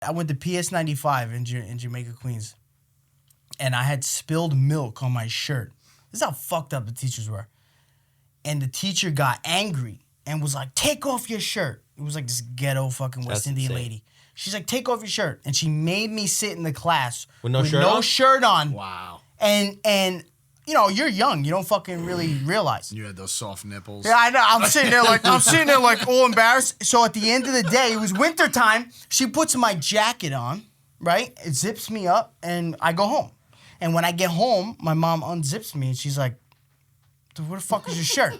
I went to PS95 in Jamaica, Queens, and I had spilled milk on my shirt. This is how fucked up the teachers were. And the teacher got angry and was like, take off your shirt. It was like this ghetto fucking West Indian lady. She's like, take off your shirt. And she made me sit in the class with no shirt on. Wow. And you know, you're young. You don't fucking really realize. You had those soft nipples. Yeah, I know. I'm sitting there like all embarrassed. So at the end of the day, it was winter time. She puts my jacket on, right? It zips me up, and I go home. And when I get home, my mom unzips me, and she's like, where the fuck is your shirt?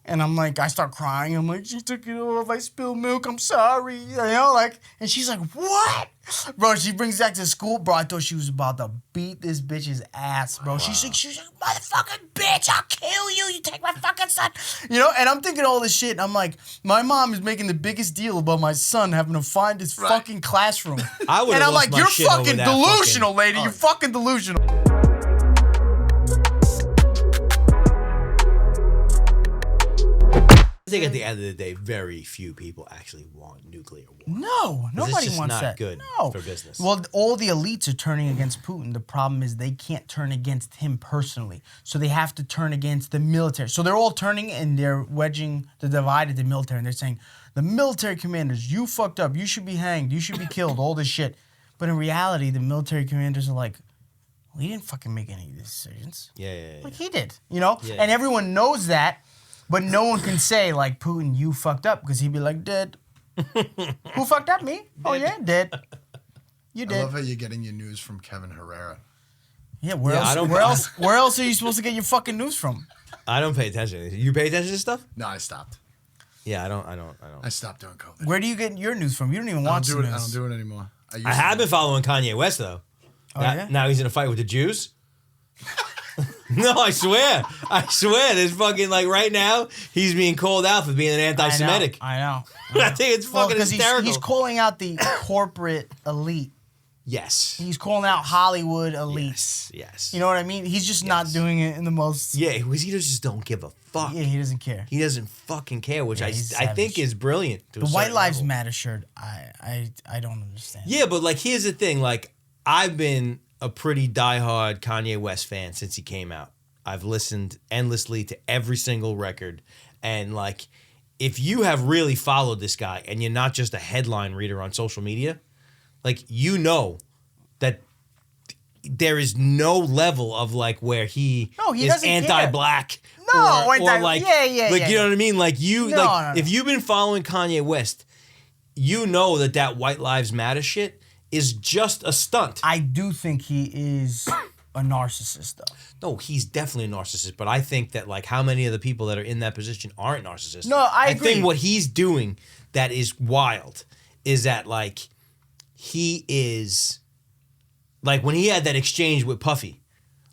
And I'm like, I start crying. I'm like, she took it off. I spilled milk. I'm sorry. You know, like, and she's like, what? Bro, she brings back to school. Bro, I thought she was about to beat this bitch's ass, bro. Wow. She's like, motherfucking bitch, I'll kill you. You take my fucking son. You know, and I'm thinking all this shit. And I'm like, my mom is making the biggest deal about my son having to find his fucking classroom. And I'm like, you're fucking delusional, lady. You're fucking delusional. I think at the end of the day, very few people actually want nuclear war. No, nobody wants that. It's just not good for business. Well, all the elites are turning against Putin. The problem is they can't turn against him personally. So they have to turn against the military. So they're all turning and they're wedging the divide at the military. And they're saying, the military commanders, you fucked up. You should be hanged. You should be killed. All this shit. But in reality, the military commanders are like, well, he didn't fucking make any of these decisions. Yeah. Like he did, you know? Yeah. And everyone knows that. But no one can say, like, Putin, you fucked up, because he'd be like, dead. Who fucked up? Me? Oh, yeah, dead. You did. I love how you're getting your news from Kevin Herrera. Yeah, where else are you supposed to get your fucking news from? I don't pay attention. You pay attention to stuff? No, I stopped. Yeah, I don't. I stopped doing COVID. Where do you get your news from? You don't even watch the news. I don't do it anymore. I have been following Kanye West, though. Oh, yeah? Now he's in a fight with the Jews. No, I swear. There's fucking, like, right now, he's being called out for being an anti-Semitic. I know. I think it's fucking hysterical. He's calling out the corporate elite. Yes. He's calling out Hollywood elite. Yes. You know what I mean? He's just not doing it in the most... Yeah, he just don't give a fuck. Yeah, he doesn't care. He doesn't fucking care, which I think is brilliant. The White Lives Matter shirt, I don't understand. Yeah, but, like, here's the thing. Like, I've been a pretty diehard Kanye West fan since he came out. I've listened endlessly to every single record. And, like, if you have really followed this guy and you're not just a headline reader on social media, like, you know that there is no level of, like, where he is anti-black. No, or like, yeah. Like, you know what I mean? Like, if you've been following Kanye West, you know that White Lives Matter shit is just a stunt. I do think he is a narcissist, though. No, he's definitely a narcissist, but I think that, like, how many of the people that are in that position aren't narcissists? No, I agree. I think what he's doing that is wild is that, like, he is, like, when he had that exchange with Puffy,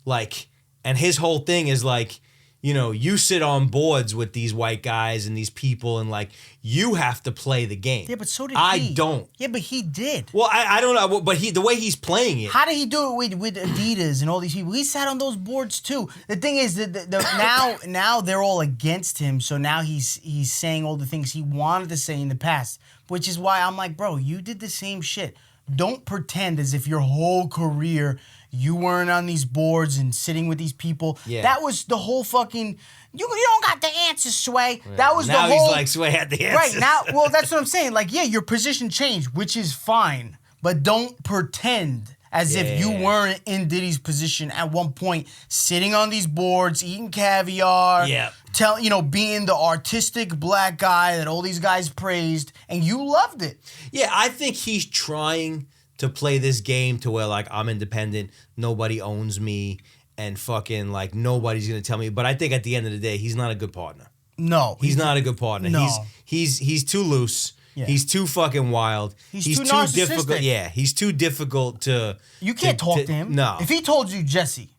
like, and his whole thing is, like, you know, you sit on boards with these white guys and these people, and, like, you have to play the game. Yeah, but so did he. I don't. Yeah, but he did. Well, I don't know, but the way he's playing it. How did he do it with Adidas and all these people? He sat on those boards too. The thing is that now they're all against him, so now he's saying all the things he wanted to say in the past, which is why I'm like, bro, you did the same shit. Don't pretend as if your whole career you weren't on these boards and sitting with these people. Yeah. That was the whole fucking... You don't got the answers, Sway. Right. That was now the whole... Now he's like, Sway had the answers. Right, now... Well, that's what I'm saying. Like, yeah, your position changed, which is fine. But don't pretend as if you weren't in Diddy's position at one point, sitting on these boards, eating caviar, being the artistic black guy that all these guys praised, and you loved it. Yeah, I think he's trying to play this game to where, like, I'm independent, nobody owns me, and fucking, like, nobody's gonna tell me. But I think at the end of the day, he's not a good partner. No. He's not a good partner. No. He's too loose. Yeah. He's too fucking wild. He's too difficult. Yeah, he's too difficult to... You can't talk to him. No. If he told you, Jesse,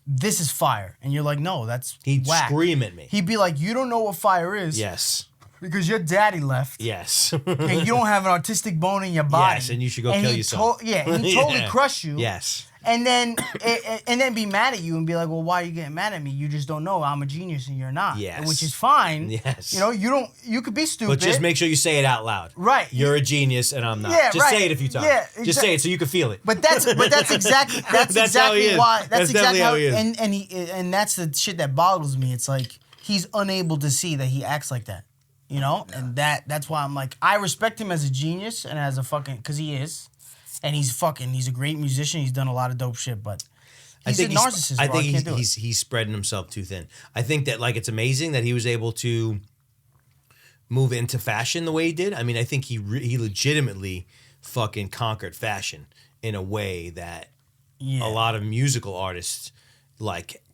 this is fire, and you're like, no, that's He'd whack. scream at me. He'd be like, you don't know what fire is. Yes. because your daddy left. Yes. And you don't have an artistic bone in your body. Yes, and you should go kill yourself. And he totally crushed you. Yes. And then be mad at you and be like, well, why are you getting mad at me? You just don't know I'm a genius and you're not. Yes. Which is fine. Yes. You could be stupid. But just make sure you say it out loud. Right. You're a genius and I'm not. Yeah, just say it a few times. Yeah, Just say it so you can feel it. But that's exactly how he is. why That's exactly definitely how he is. and that's the shit that boggles me. It's like he's unable to see that he acts like that. And that's why I'm like, I respect him as a genius and as a fucking, because he is. And he's a great musician. He's done a lot of dope shit, but he's a narcissist. I bro. think can't he's spreading himself too thin. I think that it's amazing that he was able to move into fashion the way he did. I mean, I think he legitimately fucking conquered fashion in a way that a lot of musical artists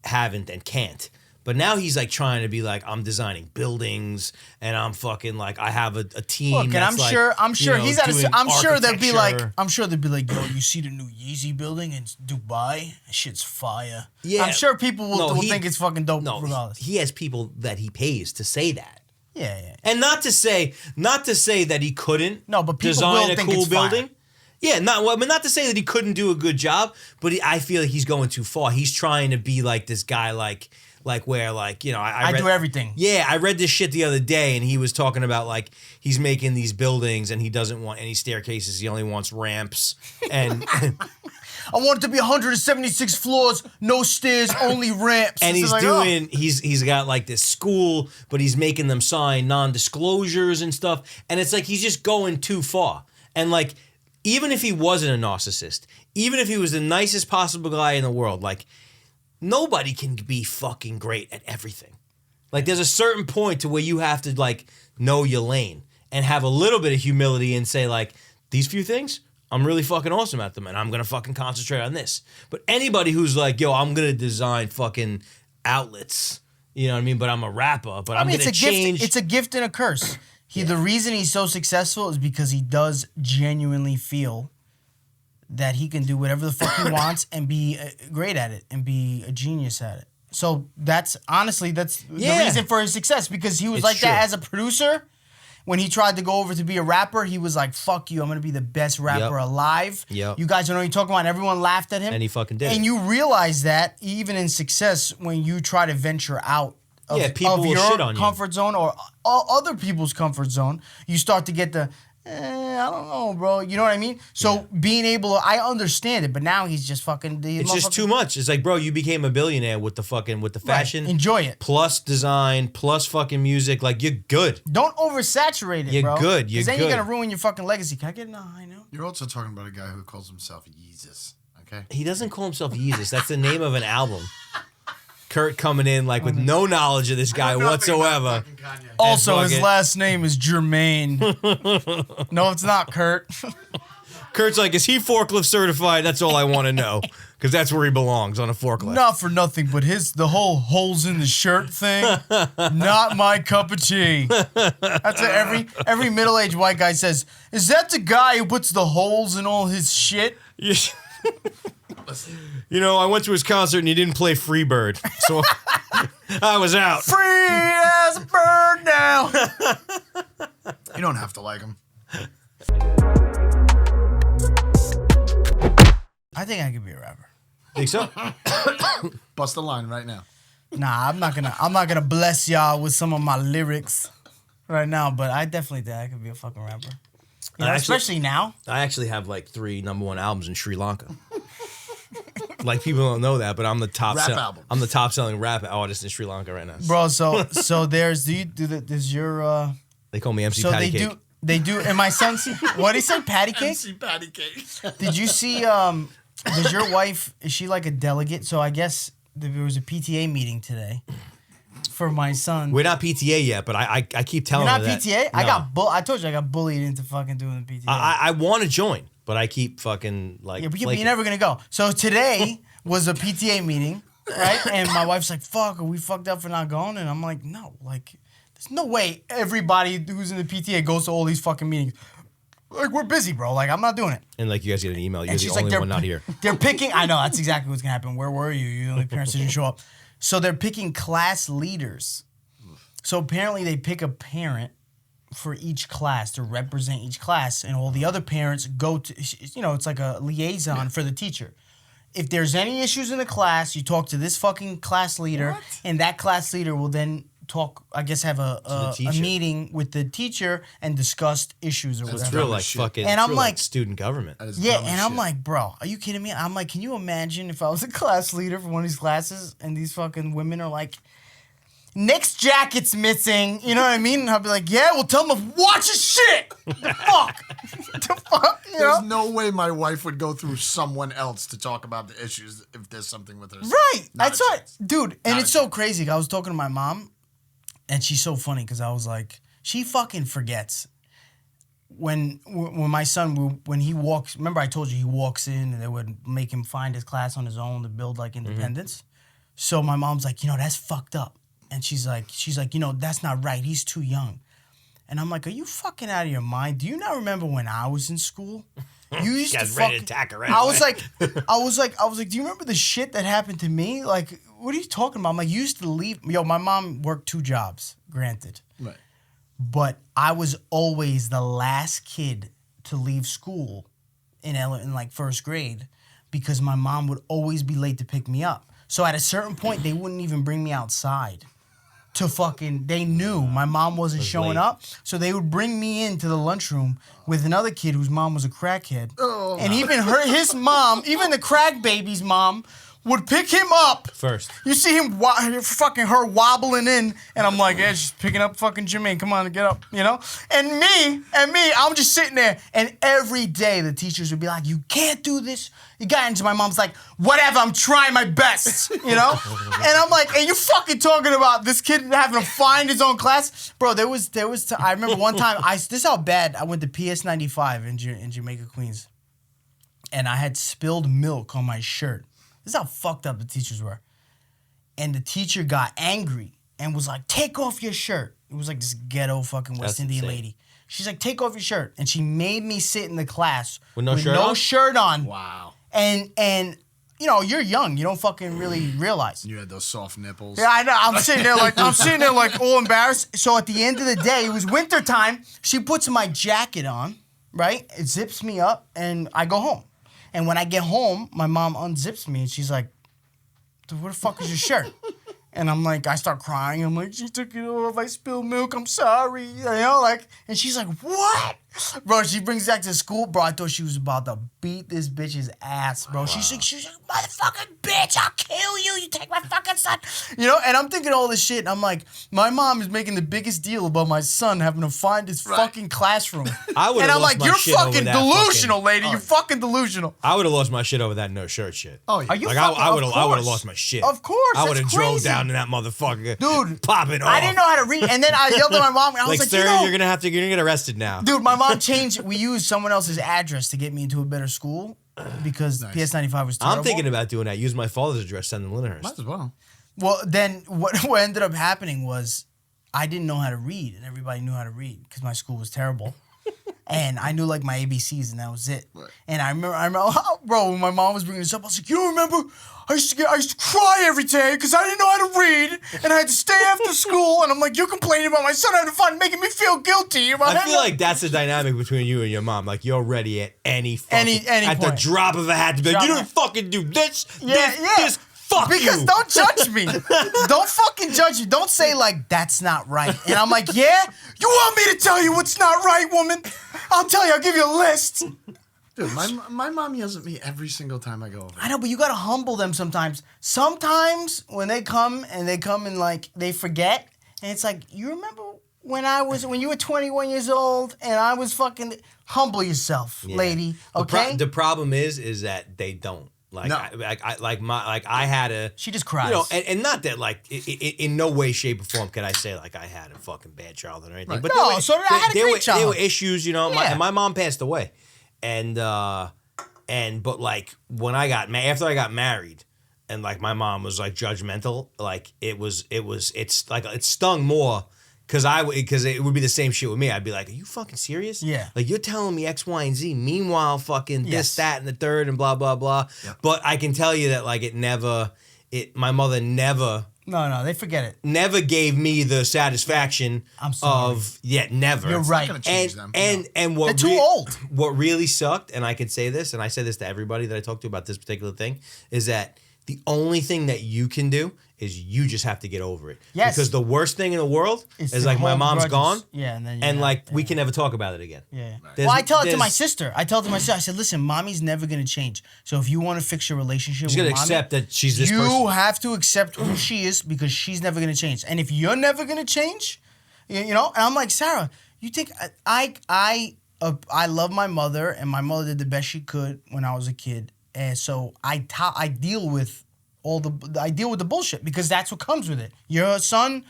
haven't and can't. But now he's trying to be I'm designing buildings and I'm fucking I have a team. Look, and I'm sure he's at doing I'm sure they'll be architecture. yo, you see the new Yeezy building in Dubai? That shit's fire. Yeah. I'm sure people will think it's fucking dope regardless. He has people that he pays to say that. Yeah. And not to say that he couldn't but people design will a think cool it's building. fire. Yeah, not to say that he couldn't do a good job, but I feel like he's going too far. He's trying to be this guy I do everything. Yeah, I read this shit the other day and he was talking about he's making these buildings and he doesn't want any staircases. He only wants ramps and I want it to be 176 floors, no stairs, only ramps. And he's got this school, but he's making them sign non-disclosures and stuff. And it's he's just going too far. And even if he wasn't a narcissist, even if he was the nicest possible guy in the world, nobody can be fucking great at everything. There's a certain point to where you have to know your lane and have a little bit of humility and say these few things, I'm really fucking awesome at them and I'm going to fucking concentrate on this. But anybody who's yo, I'm going to design fucking outlets, you know what I mean? But I'm a rapper, but I'm going to change. It's a gift and a curse. The reason he's so successful is because he does genuinely feel that he can do whatever the fuck he wants and be great at it and be a genius at it. So that's the reason for his success, because he was that as a producer. When he tried to go over to be a rapper, he was like, fuck you, I'm going to be the best rapper alive. Yep. You guys don't know what you're talking about. And everyone laughed at him. And he fucking did. And you realize that even in success, when you try to venture out of your comfort zone or other people's comfort zone, you start to get the, I don't know, bro. You know what I mean? So being able to, I understand it, but now he's just fucking. It's just too much. It's bro, you became a billionaire with the fashion. Right. Enjoy it. Plus design, plus fucking music. You're good. Don't oversaturate it, bro. You're good. You're good. Because then you're going to ruin your fucking legacy. Can I get no? I know. You're also talking about a guy who calls himself Yeezus, okay? He doesn't call himself Yeezus. That's the name of an album. Kurt coming in with no knowledge of this guy whatsoever. Also, his last name is Jermaine. No, it's not Kurt. Kurt's is he forklift certified? That's all I want to know. Because that's where he belongs, on a forklift. Not for nothing, but the whole holes in the shirt thing, not my cup of tea. That's what every middle-aged white guy says. Is that the guy who puts the holes in all his shit? I went to his concert and he didn't play Freebird, so I was out. Free as a bird now. You don't have to like him. I think I could be a rapper. Think so? Bust a line right now. Nah, I'm not gonna bless y'all with some of my lyrics right now, but I definitely think I could be a fucking rapper. Especially now. I actually have 3 #1 albums in Sri Lanka. People don't know that, but I'm the top selling rap artist in Sri Lanka right now. Bro, so there's your they call me MC Patty Cake. They do and my son's what he said, Patty Cake? MC Patty Cake. Did you see does your wife, is she a delegate? So I guess there was a PTA meeting today for my son. We're not PTA yet, but I keep telling her that. You're not PTA? No. I told you I got bullied into fucking doing the PTA. I want to join, but I keep fucking yeah, but you're never gonna go. So today was a PTA meeting, right? And my wife's like, "Fuck, are we fucked up for not going?" And I'm like, "No, there's no way everybody who's in the PTA goes to all these fucking meetings. We're busy, bro. I'm not doing it." And you guys get an email. You're the only one not here. They're picking. I know that's exactly what's gonna happen. Where were you? You're the only parents that didn't show up. So they're picking class leaders. So apparently they pick a parent for each class to represent each class, and all the other parents go to, it's like a liaison for the teacher. If there's any issues in the class, you talk to this fucking class leader, and that class leader will then talk, I guess, have a meeting with the teacher and discuss issues or whatever. It's real like fucking, and I'm like student government. Yeah, and I'm like, bro, are you kidding me? I'm like, can you imagine if I was a class leader for one of these classes and these fucking women are like, Nick's jacket's missing, you know what I mean? And I'll be like, yeah, well, tell him to watch his shit. The fuck? The fuck? There's no way my wife would go through someone else to talk about the issues if there's something with her. Right. That's right. Dude, and it's so crazy. I was talking to my mom, and she's so funny because I was like, she fucking forgets. When my son, when he walks, remember I told you he walks in and they would make him find his class on his own to build like independence? So my mom's like, that's fucked up. And she's like, that's not right. He's too young. And I'm like, are you fucking out of your mind? Do you not remember when I was in school? You used to ready to attack her. Anyway. I was like, do you remember the shit that happened to me? Like, what are you talking about? I'm like, you used to leave. My mom worked 2 jobs, granted. Right. But I was always the last kid to leave school in like first grade because my mom would always be late to pick me up. So at a certain point, they wouldn't even bring me outside. They knew my mom wasn't showing up, so they would bring me into the lunchroom with another kid whose mom was a crackhead. And even his mom, even the crack baby's mom, would pick him up. First. You see him, fucking her wobbling in, and I'm like, yeah, she's picking up fucking Jermaine. Come on, get up, And me, I'm just sitting there, and every day the teachers would be like, you can't do this. You got into my mom's like, whatever, I'm trying my best, And I'm like, and you fucking talking about this kid having to find his own class? Bro, there was I remember one time, this is how bad I went to PS 95 in Jamaica, Queens. And I had spilled milk on my shirt. This is how fucked up the teachers were. And the teacher got angry and was like, take off your shirt. It was like this ghetto fucking West Indian lady. She's like, take off your shirt. And she made me sit in the class with no shirt on. Wow. And you're young. You don't fucking really realize. You had those soft nipples. Yeah, I know. I'm sitting there like all embarrassed. So at the end of the day, it was winter time. She puts my jacket on, right? It zips me up and I go home. And when I get home, my mom unzips me and she's like, where the fuck is your shirt? And I'm like, I start crying. I'm like, she took it off. I spilled milk. I'm sorry. And she's like, what? Bro, she brings it back to school. Bro, I thought she was about to beat this bitch's ass, bro. Wow. She's like, motherfucking bitch, I'll kill you. You take my fucking son. And I'm thinking all this shit. And I'm like, my mom is making the biggest deal about my son having to find his fucking classroom. And I'm like, you're fucking delusional, lady. You're fucking delusional. I would have lost my shit over that no shirt shit. Oh, yeah. Are you I would have lost my shit. Of course. I would have drove down to that motherfucker. Dude. Pop it off. I didn't know how to read. And then I yelled at my mom. And I was like, sir, you're going to get arrested now. Dude, my mom changed. We used someone else's address to get me into a better school because PS 95 was terrible. I'm thinking about doing that. Use my father's address, send them Lindenhurst. Might as well. Well, then what ended up happening was I didn't know how to read, and everybody knew how to read because my school was terrible. And I knew like my ABCs, and that was it. Right. And I remember, bro, when my mom was bringing this up, I was like, you don't remember? I used to cry every day because I didn't know how to read, and I had to stay after school. And I'm like, you're complaining about my son having fun, making me feel guilty. I feel like that's the dynamic between you and your mom. Like you're ready at any at point. The drop of a hat to be like, you don't fucking do this. This. Fuck because you. Don't judge me. Don't fucking judge me. Don't say like, that's not right. And I'm like, yeah? You want me to tell you what's not right, woman? I'll tell you. I'll give you a list. Dude, my mom yells at me every single time I go over. I know, but you got to humble them sometimes. Sometimes when they come and like, they forget. And it's like, you remember when you were 21 years old and I was fucking... Humble yourself, lady, okay? The problem is that they don't. Like, no. I had a... She just cries. And not that, like, in no way, shape, or form can I say, like, I had a fucking bad childhood or anything. Right. But no, I had a great childhood. There were issues, and my mom passed away. But, like, when after I got married, and, like, my mom was, like, judgmental, like, it stung more... Because it would be the same shit with me. I'd be like, are you fucking serious? Yeah. Like, you're telling me X, Y, and Z. Meanwhile, fucking this, that, and the third, and blah, blah, blah. Yep. But I can tell you that, like, my mother never No, they forget it. never gave me the satisfaction I'm sorry. of never. You're right. Gonna change them. And what They're too old. What really sucked, and I could say this, and I say this to everybody that I talk to about this particular thing, is that the only thing that you can do is you just have to get over it. Yes. Because the worst thing in the world It's is to like my hold mom's grudges. gone. Yeah, and then We can never talk about it again. Yeah. There's- Well, I tell it to there's- my sister. I said, listen, mommy's never gonna change. So if you want to fix your relationship, You with gotta mommy, accept that she's this you person. have to accept who she is because she's never gonna change. And if you're never gonna change, you know. And I'm like, Sarah, you think I love my mother, and my mother did the best she could when I was a kid, and so I deal with the bullshit because that's what comes with it. You're a son.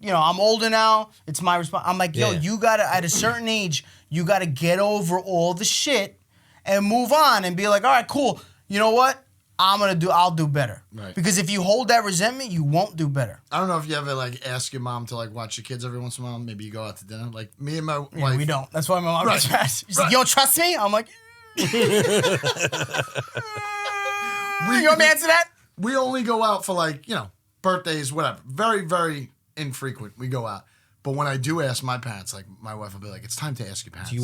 You know, I'm older now. It's my response. I'm like, yo, Yeah. you gotta, at a certain age, you gotta get over all the shit and move on and be like, all right, cool. You know what? I'll do better. Right. Because if you hold that resentment, you won't do better. I don't know if you ever like ask your mom to like watch your kids every once in a while. Maybe you go out to dinner. Like me and my Yeah, wife. we don't. That's why my mom gets Right. mad. She's like, Right. you don't trust me? I'm like, you want me to answer that? We only go out for like, birthdays, whatever. Very, very infrequent. We go out. But when I do ask my parents, like my wife will be like, it's time to ask your parents. Do you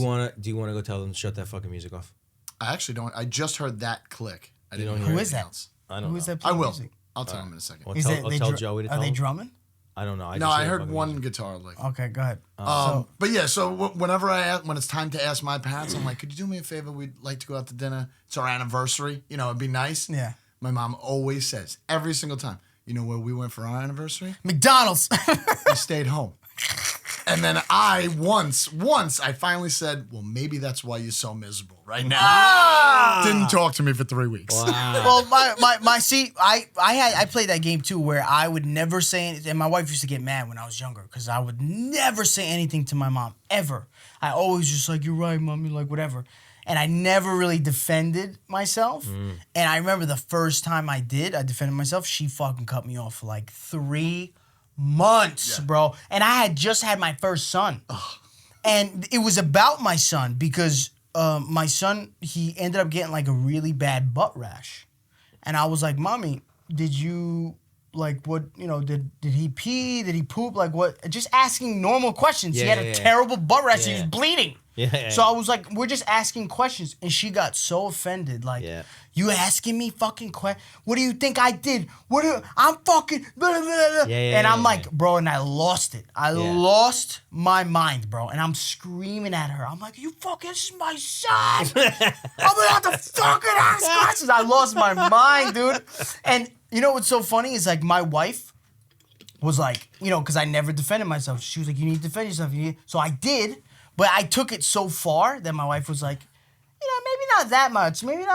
wanna go tell them to shut that fucking music off? I actually don't. I just heard that click. I didn't don't hear hear Who is anything that? else. I don't Who know. is that I playing will. music? I'll tell him in a second. I'll Is tell, it- I'll they tell dr- Joey to Are tell they him. drumming? I don't know. No, I hear heard fucking one music. guitar lick. Okay, go ahead. But yeah, so whenever when it's time to ask my parents, I'm like, could you do me a favor? We'd like to go out to dinner. It's our anniversary. It'd be nice. Yeah. My mom always says, every single time, you know where we went for our anniversary? McDonald's. We stayed home. And then once I finally said, well, maybe that's why you're so miserable right now. Didn't talk to me for 3 weeks. Well, I played that game too, where I would never say anything. And my wife used to get mad when I was younger because I would never say anything to my mom ever. I always just like, you're right, mommy, like whatever. And I never really defended myself. And I remember the first time I defended myself. She fucking cut me off for like 3 months, bro. And I had just had my first son. And it was about my son because my son, he ended up getting like a really bad butt rash. And I was like, Mommy, did you, like, what, did he pee? Did he poop? Like, what? Just asking normal questions. He had a terrible butt rash. He was bleeding. Yeah. So I was like, we're just asking questions. And she got so offended. Like, you asking me fucking questions? What do you think I did? I'm fucking... Blah, blah, blah. And I'm like, bro, and I lost it. I lost my mind, bro. And I'm screaming at her. I'm like, you fucking... This is my son. I'm gonna have to fucking ask questions. I lost my mind, dude. And you know what's so funny is like my wife was like, because I never defended myself. She was like, you need to defend yourself. So I did. But I took it so far that my wife was like, maybe not that much. Maybe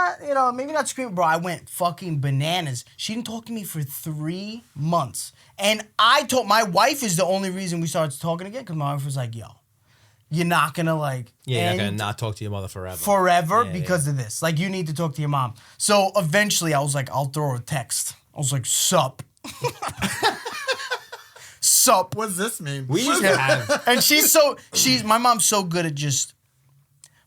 not screaming. Bro, I went fucking bananas. She didn't talk to me for 3 months. And my wife is the only reason we started talking again because my wife was like, yo, you're not going to like... Yeah, you're not going to not talk to your mother forever. Forever because of this. Like, you need to talk to your mom. So eventually I was like, I'll throw her a text. I was like, sup. Sup. What does this mean? We used to have... And my mom's so good at just,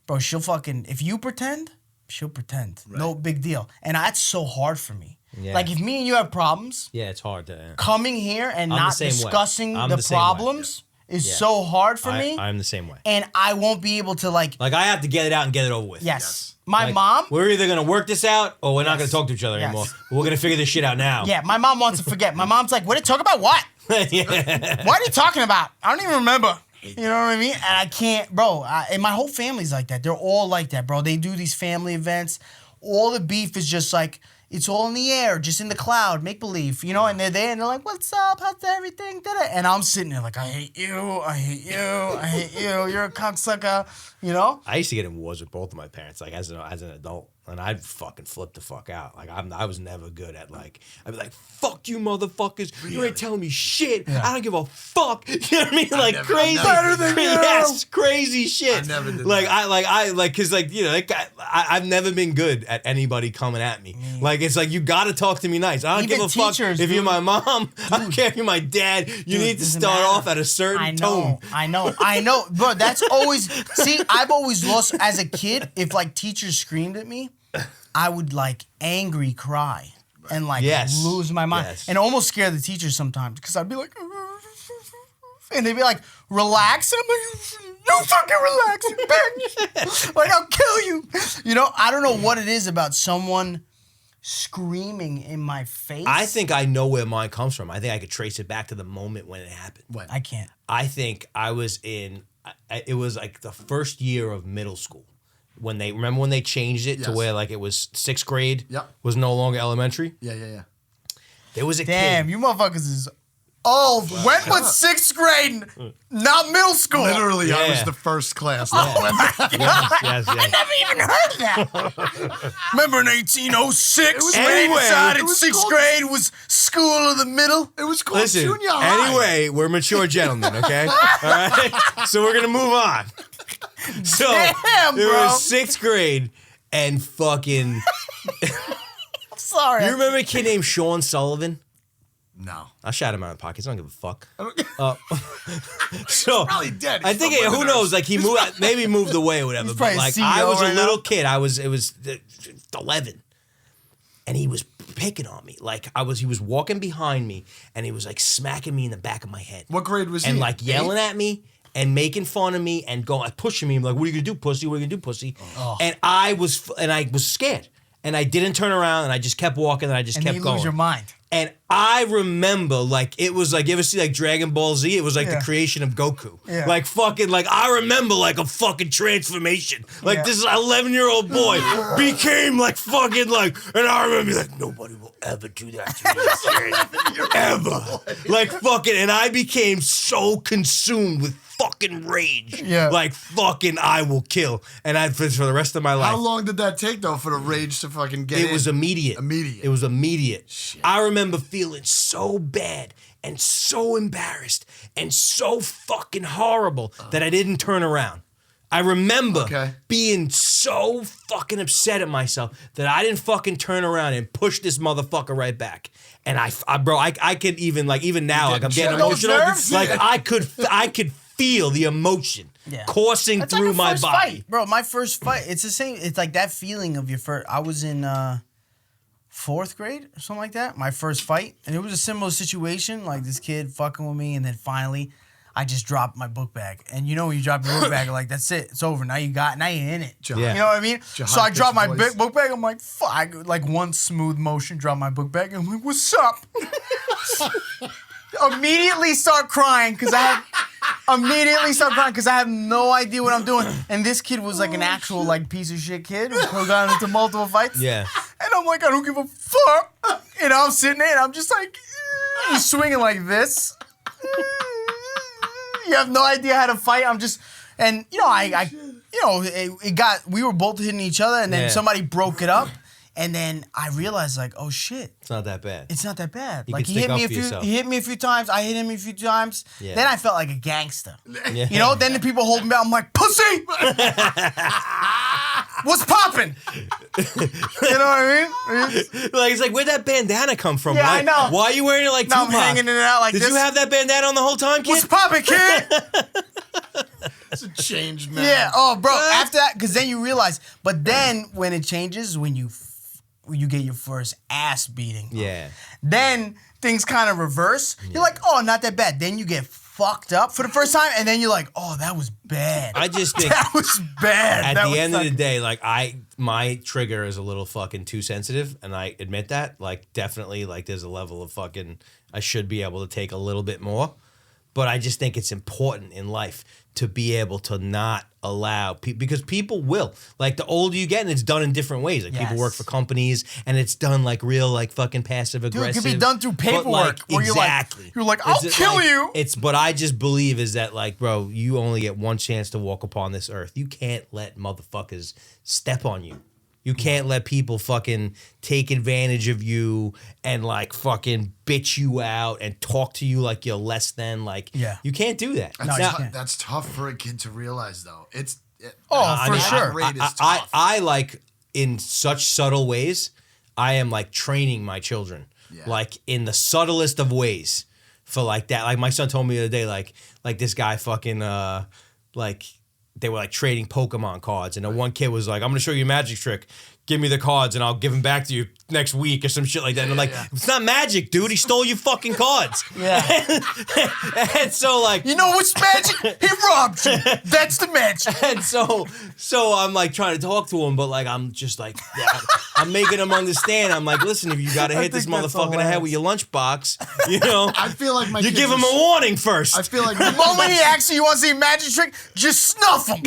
bro, she'll fucking, if you pretend, she'll pretend. Right. No big deal. And that's so hard for me. Yeah. Like if me and you have problems. Yeah, it's hard to. Coming here and not discussing the problems is so hard for me. I'm the same way. And I won't be able to like. Like I have to get it out and get it over with. Yes. My mom. We're either going to work this out or we're not going to talk to each other anymore. We're going to figure this shit out now. Yeah, my mom wants to forget. My mom's like, what did talk about what? Yeah. What are you talking about? I don't even remember. You know what I mean? And I can't, bro. And my whole family's like that. They're all like that, bro. They do these family events. All the beef is just like, it's all in the air, just in the cloud, make believe, and they're there and they're like, what's up? How's everything? And I'm sitting there like, I hate you, I hate you, I hate you, you're a cocksucker, I used to get in wars with both of my parents, like as an adult. And I'd fucking flip the fuck out. Like I was never good at like I'd be like, "Fuck you, motherfuckers! You ain't telling me shit. I don't give a fuck." You know what I mean? Like crazy, better than you. Yes, crazy shit. I never did because I've never been good at anybody coming at me. Like it's like you gotta talk to me nice. I don't Even give a fuck if you're my mom. I don't care if you're my dad. You need to start off at a certain tone. I know, bro. That's always I've always lost as a kid. If like teachers screamed at me, I would like angry cry. and like Yes. lose my mind, Yes. and almost scare the teachers sometimes because I'd be like, and they'd be like, relax, and I'm like, you fucking relax, you bitch. Like, I'll kill you. You know, I don't know what it is about someone screaming in my face. I think I know where mine comes from. I think I could trace it back to the moment when it happened. When? I can't. I think I was it was like the first year of middle school. Remember when they changed it to Yes. where like it was 6th grade Yep. was no longer elementary? Yeah. There was a Damn, kid. you motherfuckers is old. When was 6th grade? Not middle school. Literally, I was Yeah. the first class. Yes. Never even heard of that. Remember in 1806 when they Anyway, decided it was 6th called- grade was school of the middle? It was called Listen, junior high. anyway, we're mature gentlemen, okay? All right? So we're going to move on. So Damn, it bro. was 6th grade and fucking... Sorry. You remember a kid named Sean Sullivan? No. I shot him out of the pockets. I don't give a fuck. So probably dead. I He's think from who Withers. knows? Like he moved, maybe moved away or whatever. He's But probably like CEO I was a right little now. kid. It was 11, and he was picking on me. Like he was walking behind me, and he was like smacking me in the back of my head. What grade was he? And like yelling at me and making fun of me and going pushing me. I'm like, what are you gonna do, pussy? What are you gonna do, pussy? And I was scared. And I didn't turn around, and I just kept walking, and I just and kept you going. lose your mind. And I remember, like, it was like, you ever see, like, Dragon Ball Z? It was like Yeah. the creation of Goku. Yeah. Like, fucking, like, I remember, like, a fucking transformation. Like, Yeah. this 11-year-old boy became, like, fucking, like, and I remember, like, nobody will ever do that to me. Ever. Like, fucking, and I became so consumed with fucking rage. Yeah. Like, fucking, I will kill. And for the rest of my life. How long did that take though for the rage to fucking get in? It was immediate. Immediate. It was immediate. I remember feeling so bad and so embarrassed and so fucking horrible that I didn't turn around. I remember being so fucking upset at myself that I didn't fucking turn around and push this motherfucker right back. And I could even now, like I'm getting those emotional. nerves? Like I could feel the emotion coursing That's through like my first body. fight, bro. My first fight. It's the same. It's like that feeling of your first. I was in 4th grade or something like that. My first fight, and it was a similar situation. Like this kid fucking with me, and then finally, I just dropped my book bag. And you know when you drop your book bag, like that's it. It's over. Now you're in it. Yeah. You know what I mean? Jihad So I dropped my voice. book bag. I'm like, fuck. Like one smooth motion, drop my book bag. I'm like, what's up? Immediately start crying because I have no idea what I'm doing. And this kid was like an actual like piece of shit kid who got into multiple fights. Yeah. And I'm like, I don't give a fuck. And I'm sitting there and I'm just like, he's swinging like this. You have no idea how to fight. I'm just, and you know, we were both hitting each other, and then somebody broke it up. And then I realized, like, oh shit, It's not that bad. it's not that bad. You Like can he stick hit me up a for few. yourself. He hit me a few times. I hit him a few times. Yeah. Then I felt like a gangster. Yeah. You know. Then the people holding me back. I'm like, pussy. What's popping? You know what I mean? Like it's like, where'd that bandana come from? Yeah, Why, I know. Why are you wearing it like Now I'm Tupac? hanging it out like Did this. you have that bandana on the whole time, kid? What's popping, kid? It's a changed man. Yeah. Oh, bro. After that, because then you realize. But then when it changes, when you get your first ass beating. Yeah. Then things kind of reverse. You're like, oh, not that bad. Then you get fucked up for the first time, and then you're like, oh, that was bad. I just think that was bad. at That the was end of the fucking- day, like my trigger is a little fucking too sensitive, and I admit that. Like definitely, like there's a level of fucking I should be able to take a little bit more, but I just think it's important in life to be able to not allow people, because people will. Like the older you get, and it's done in different ways. Like people work Yes. for companies, and it's done like real, like fucking passive Dude, aggressive. it could be done through but, paperwork. like, where exactly. You're like, I'll It's kill like- you. But I just believe is that like, bro, you only get one chance to walk upon this earth. You can't let motherfuckers step on you. You can't let people fucking take advantage of you and like fucking bitch you out and talk to you like you're less than. Like, you can't do that. No, you Now, can't. That's tough for a kid to realize, though. Oh, for sure. That rate is I tough. like in such subtle ways, I am like training my children, like in the subtlest of ways for like that. Like my son told me the other day, like this guy fucking like they were like trading Pokemon cards, and the one kid was like, "I'm gonna show you a magic trick. Give me the cards, and I'll give them back to you next week or some shit like that. And I'm like, it's not magic, dude. He stole your fucking cards. Yeah. And so like, You know what's magic? He robbed you. That's the magic. and so I'm like trying to talk to him, but like I'm just like I'm making him understand. I'm like, listen, if you gotta hit this think that's motherfucker in the head with your lunchbox, you know, I feel like my you kids give him are- a warning first. I feel like The moment he asks you wants to see a magic trick, just snuff him.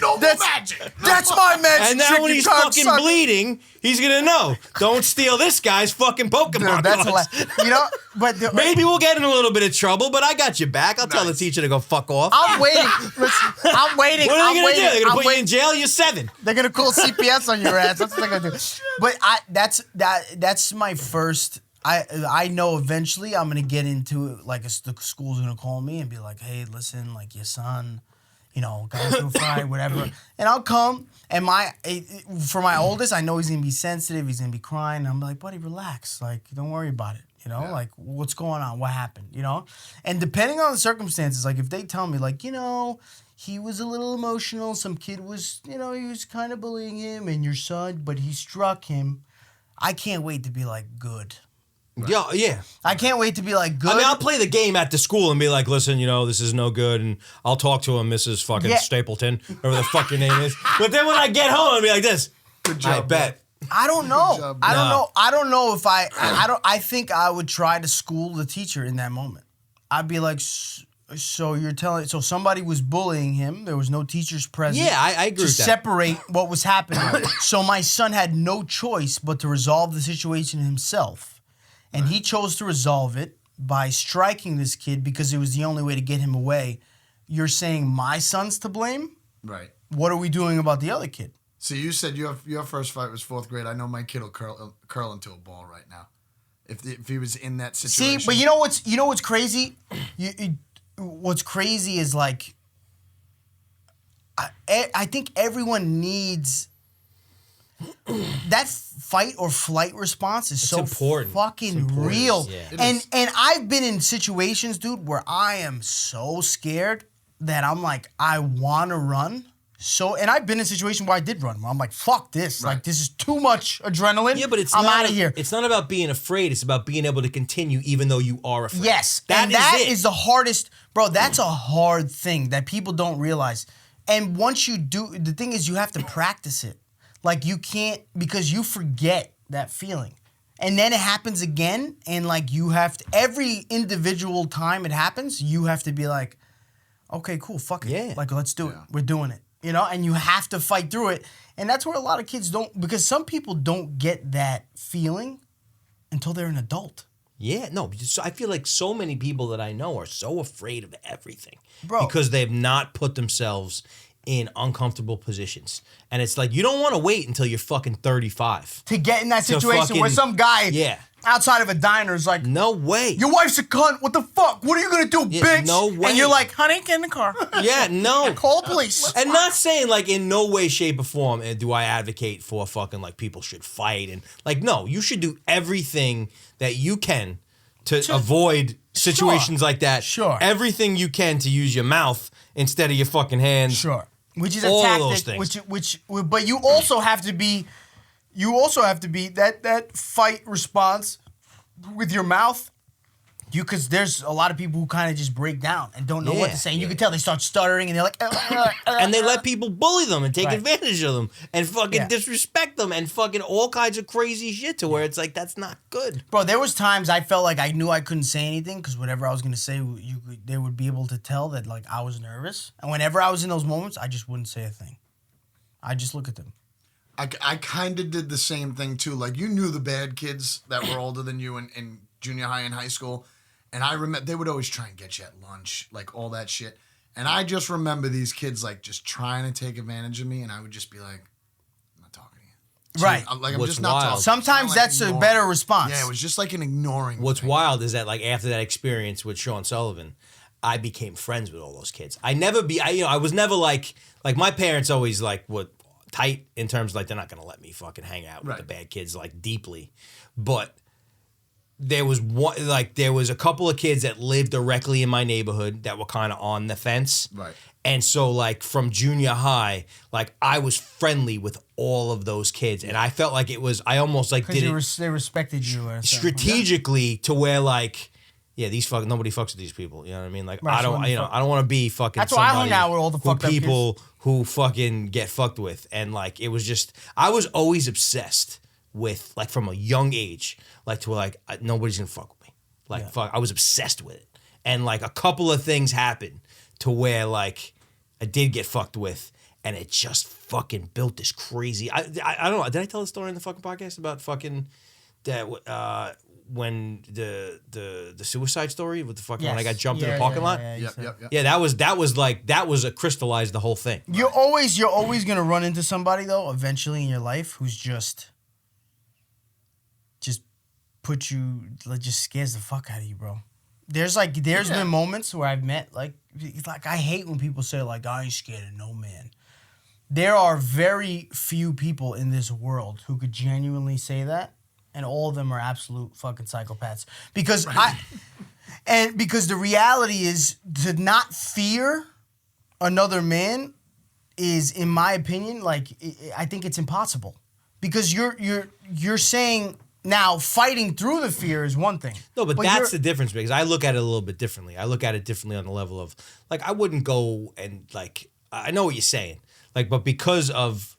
no That's- magic. That's my magic and now trick. when you he's fucking cocksucker. bleeding, he's gonna know. Don't steal this guy's fucking Pokemon Dude, that's cards. hilarious. You know, but Maybe we'll get in a little bit of trouble, but I got your back. I'll tell the Nice. teacher to go fuck off. I'm waiting. Listen, I'm waiting. What are I'm they gonna waiting. do? They're gonna I'm put you waiting. in jail? You're 7. They're gonna call CPS on your ass. That's what they're gonna do. But that's my first. I know eventually I'm gonna get into it. Like the school's gonna call me and be like, "Hey, listen, like your son, you know, got into a fight, whatever." And I'll come. And for my oldest, I know he's gonna be sensitive. He's gonna be crying. I'm like, "Buddy, relax. Like, don't worry about it. You know, like what's going on? What happened? You know?" And depending on the circumstances, like if they tell me, like, you know, he was a little emotional. Some kid was, you know, he was kind of bullying him, and your son, but he struck him. I can't wait to be like good. Yeah. I can't wait to be like good. I mean, I'll play the game at the school and be like, listen, you know, this is no good, and I'll talk to him, Mrs. fucking Yeah. Stapleton, whatever the fuck your name is. But then when I get home, I'll be like this. Good job, I bet. I don't know. job, I don't No. know. I don't know if I think I would try to school the teacher in that moment. I'd be like, so you're telling, so somebody was bullying him. There was no teachers present. Yeah, I agree to with that. separate what was happening. So my son had no choice but to resolve the situation himself. And he chose to resolve it by striking this kid because it was the only way to get him away. You're saying my son's to blame? Right. What are we doing about the other kid? So you said your first fight was 4th grade. I know my kid will curl into a ball right now. If he was in that situation. See, but you know what's crazy? What's crazy is like I think everyone needs that fight or flight response is so important. fucking It's important. real. Yeah. It And is. and I've been in situations, dude, where I am so scared that I'm like, I want to run. So, and I've been in situations where I did run. Where I'm like, fuck this. Right. Like, this is too much adrenaline. Yeah, but I'm out of here. It's not about being afraid. It's about being able to continue even though you are afraid. Yes, that and is that it. is the hardest, bro. That's a hard thing that people don't realize. And once you do, the thing is, you have to practice it. Like you can't because you forget that feeling, and then it happens again, and like you have to every individual time it happens, you have to be like, okay, cool, fuck it, Yeah. like let's do it. Yeah. We're doing it, you know. And you have to fight through it, and that's where a lot of kids don't because some people don't get that feeling until they're an adult. Yeah, no, because I feel like so many people that I know are so afraid of everything. Bro. Because they've not put themselves in uncomfortable positions. And it's like, you don't want to wait until you're fucking 35. To get in that To situation where fucking- some guy Yeah. outside of a diner is like, No way. your wife's a cunt. What the fuck? What are you gonna do, Yeah, bitch? no way. And you're like, honey, get in the car. Yeah, no. Call the police. And not saying like in no way, shape, or form do I advocate for fucking like people should fight and like no, you should do everything that you can to avoid situations like that. Sure. Everything you can to use your mouth instead of your fucking hands. Sure. Which is a All of tactic. those things. But you also have to be, that fight response with your mouth. Because there's a lot of people who kind of just break down and don't know what Yeah, to say. And you yeah. can tell they start stuttering and they're like, And they let people bully them and take Right. advantage of them and fucking Yeah. disrespect them and fucking all kinds of crazy shit to where it's like, that's not good. Bro, there was times I felt like I knew I couldn't say anything because whatever I was gonna say, they would be able to tell that like I was nervous. And whenever I was in those moments, I just wouldn't say a thing. I just look at them. I kind of did the same thing too. Like you knew the bad kids that were older than you in junior high and high school. And I remember they would always try and get you at lunch, like all that shit. And I just remember these kids like just trying to take advantage of me. And I would just be like, I'm not talking to you. Right. Like I'm What's just not wild- talking. Sometimes Kinda like that's a ignoring. better response. Yeah, it was just like an ignoring. What's thing. wild is that like after that experience with Sean Sullivan, I became friends with all those kids. I was never like my parents always like were tight in terms of like they're not gonna let me fucking hang out with Right. the bad kids like deeply. But there was a couple of kids that lived directly in my neighborhood that were kind of on the fence. Right. And so, like, from junior high, like, I was friendly with all of those kids. And I felt like I almost, like, did it they respected you. strategically to where, like, yeah, nobody fucks with these people. You know what I mean? Like, Right, I don't want to be fucking That's why I hung somebody out with all the fucked up kids. people who fucking get fucked with. And, like, it was just, I was always obsessed with, like, from a young age, like, to where, like, nobody's gonna fuck with me. Like, fuck, I was obsessed with it. And, like, a couple of things happened to where, like, I did get fucked with, and it just fucking built this crazy. I don't know. Did I tell the story in the fucking podcast about fucking that when the suicide story with the fucking when I got jumped in the parking lot? Yeah, that was a crystallized the whole thing. You're always gonna run into somebody though eventually in your life who's just put you just scares the fuck out of you, bro. There's been moments where I've met like I hate when people say like I ain't scared of no man. There are very few people in this world who could genuinely say that, and all of them are absolute fucking psychopaths. Because because the reality is to not fear another man is, in my opinion, like I think it's impossible. Because you're saying. Now, fighting through the fear is one thing. No, but that's the difference because I look at it a little bit differently. I look at it differently on the level of, like, I wouldn't go and, like, I know what you're saying. Like, but because of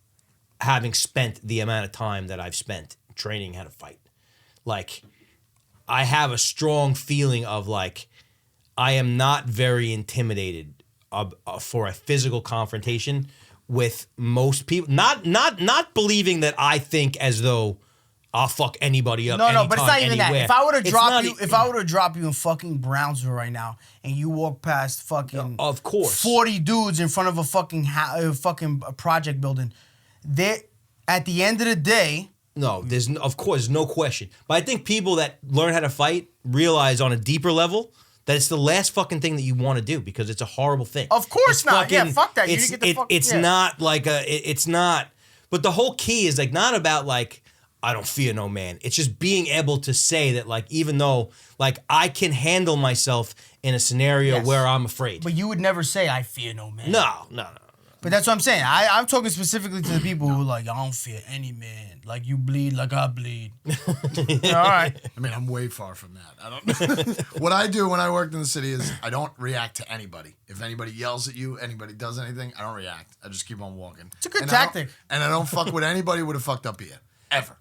having spent the amount of time that I've spent training how to fight, like, I have a strong feeling of, like, I am not very intimidated for a physical confrontation with most people. Not believing that I think as though I'll fuck anybody up. No, but it's not even anywhere. That. If I were to drop you in fucking Brownsville right now, and you walk past fucking of course 40 dudes in front of a fucking project building, at the end of the day. No, there's no question. But I think people that learn how to fight realize on a deeper level that it's the last fucking thing that you want to do because it's a horrible thing. Of course it's not. Yeah, fuck that. It's not like it's not. But the whole key is like not about like. I don't fear no man. It's just being able to say that, like, even though, like, I can handle myself in a scenario where I'm afraid. But you would never say, I fear no man. No. But that's what I'm saying. I'm talking specifically to the people who are like, I don't fear any man. Like, you bleed like I bleed. All right. I mean, I'm way far from that. I don't. What I do when I worked in the city is I don't react to anybody. If anybody yells at you, anybody does anything, I don't react. I just keep on walking. It's a good tactic. I don't fuck with anybody with a fucked up ear. Ever.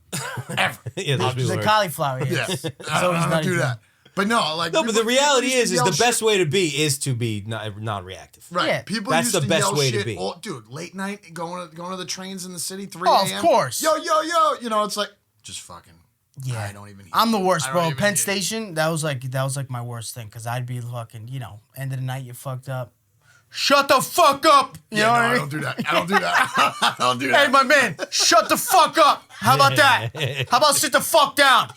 Yeah, it's a cauliflower. Yes. I don't do that. But no, like but the reality is the best way to be non-reactive. Right. Yeah. People That's used the to best yell way shit to be. Dude, late night going to the trains in the city, 3 a.m. a.m. Of course. Yo. You know, it's like just fucking. Yeah. I don't even. I'm the worst, bro. Penn Station. That was like my worst thing because I'd be fucking. End of the night, you fucked up. Shut the fuck up! You know what I mean? I don't do that. I don't do that. Hey, my man, shut the fuck up! How about that? How about sit the fuck down?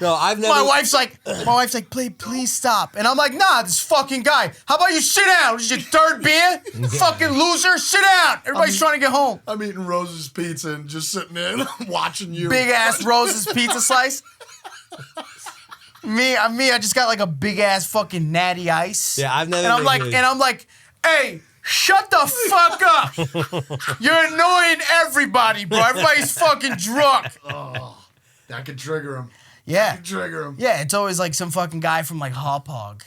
No, I've never. My wife's like, please stop. And I'm like, nah, this fucking guy. How about you sit down? This is your third beer? Fucking loser, sit down. Everybody's trying to get home. I'm eating Rose's pizza and just sitting there watching you. Big ass Rose's pizza slice. Me, I just got like a big ass fucking natty ice. Yeah, I've never. And I'm like, hey, shut the fuck up! You're annoying everybody, bro. Everybody's fucking drunk. Oh, that could trigger him. Yeah, trigger him. Yeah, it's always like some fucking guy from like Hop Hog.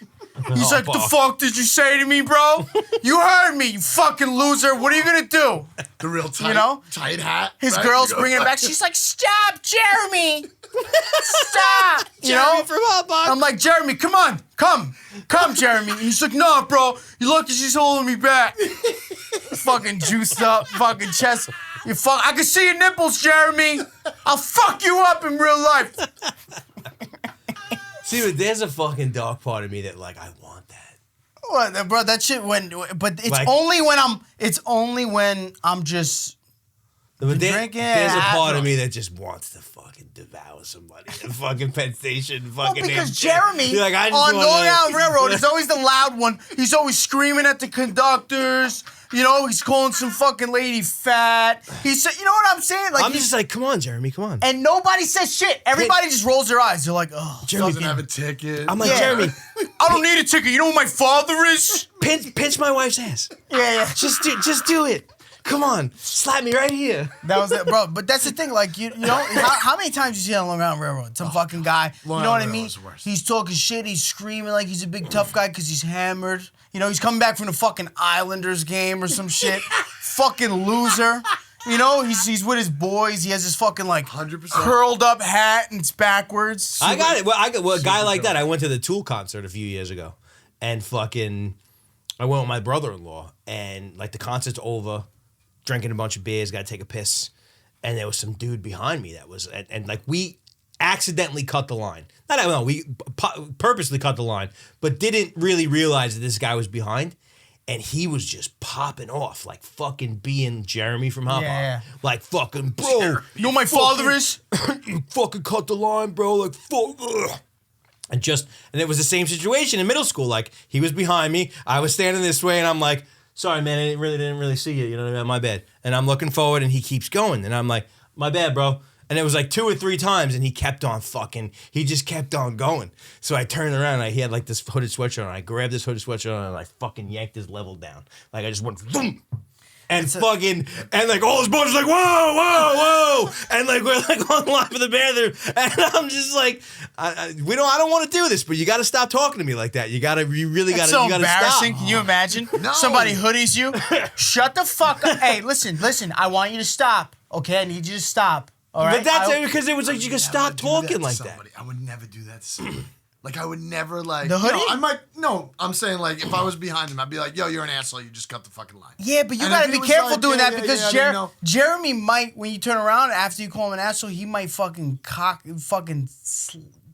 He's like, the fuck did you say to me, bro? You heard me, you fucking loser. What are you gonna do? The real tight hat. His girl's bringing it back. She's like, stop, Jeremy. Stop. Jeremy from Hop Hog. I'm like, Jeremy, come on. Come, Jeremy. And he's like, no, bro. You lucky she's holding me back. Fucking juiced up, fucking chest. I can see your nipples, Jeremy. I'll fuck you up in real life. See, but there's a fucking dark part of me that like I want that. What, bro? That shit but it's like, only when I'm just But drinking, there's a yeah, part of me that just wants to fucking devour somebody at fucking Penn Station. Fucking because Jeremy like, I just on wanna- Long Island Railroad is always the loud one. He's always screaming at the conductors. You know, he's calling some fucking lady fat. He's, you know what I'm saying? Like I'm just like, come on, Jeremy, come on. and nobody says shit. Everybody just rolls their eyes. They're like, oh, Doesn't have a ticket. I'm like, Yeah. Jeremy, I don't need a ticket. You know who my father is? pinch my wife's ass. Yeah. Just do it. Come on, slap me right here. That was it, bro. But that's the thing, like you know, how many times you see on Long Island Railroad some fucking guy, you Long know what I Island mean? Railroad's the worst. He's talking shit, he's screaming like he's a big tough guy because he's hammered. You know, he's coming back from the fucking Islanders game or some shit. Fucking loser. You know, he's with his boys. He has his fucking like 100%. curled up hat and it's backwards. I got it. Well, a guy like that. I went to the Tool concert a few years ago, and fucking, I went with my brother-in-law, and like the concert's over, drinking a bunch of beers, got to take a piss, and there was some dude behind me that was, and like we accidentally cut the line. Not I don't know, we purposely cut the line, but didn't really realize that this guy was behind. And he was just popping off, like fucking being Jeremy from Hop Yeah. On. Like fucking, bro. You know who my father is? You fucking cut the line, bro. Like, fuck. Ugh. And it was the same situation in middle school. Like, he was behind me. I was standing this way, and I'm like, sorry, man, I didn't really see you. You know what I mean? My bad. And I'm looking forward, and he keeps going. And I'm like, my bad, bro. And it was like 2 or 3 times, and he kept on he just kept on going. So I turned around, and he had like this hooded sweatshirt on. I grabbed this hooded sweatshirt on, and I fucking yanked his level down. Like, I just went, boom. And and like all his boys like, whoa, whoa, whoa. And like, we're like on the line for the bathroom. And I'm just like, I don't want to do this, but you got to stop talking to me like that. You really got to, so you got to embarrassing. stop. Can you imagine? No. Somebody hoodies you. Shut the fuck up. Hey, listen. I want you to stop. Okay, I need you to stop. All right. But that's because it was like, you can stop talking like that. I would never do that to somebody. Like, I would never, like... The hoodie? I'm saying, like, if I was behind him, I'd be like, yo, you're an asshole, you just cut the fucking line. Yeah, but you And gotta if be he was careful like, doing yeah, that yeah, because yeah, I didn't know. Jeremy might, when you turn around after you call him an asshole, he might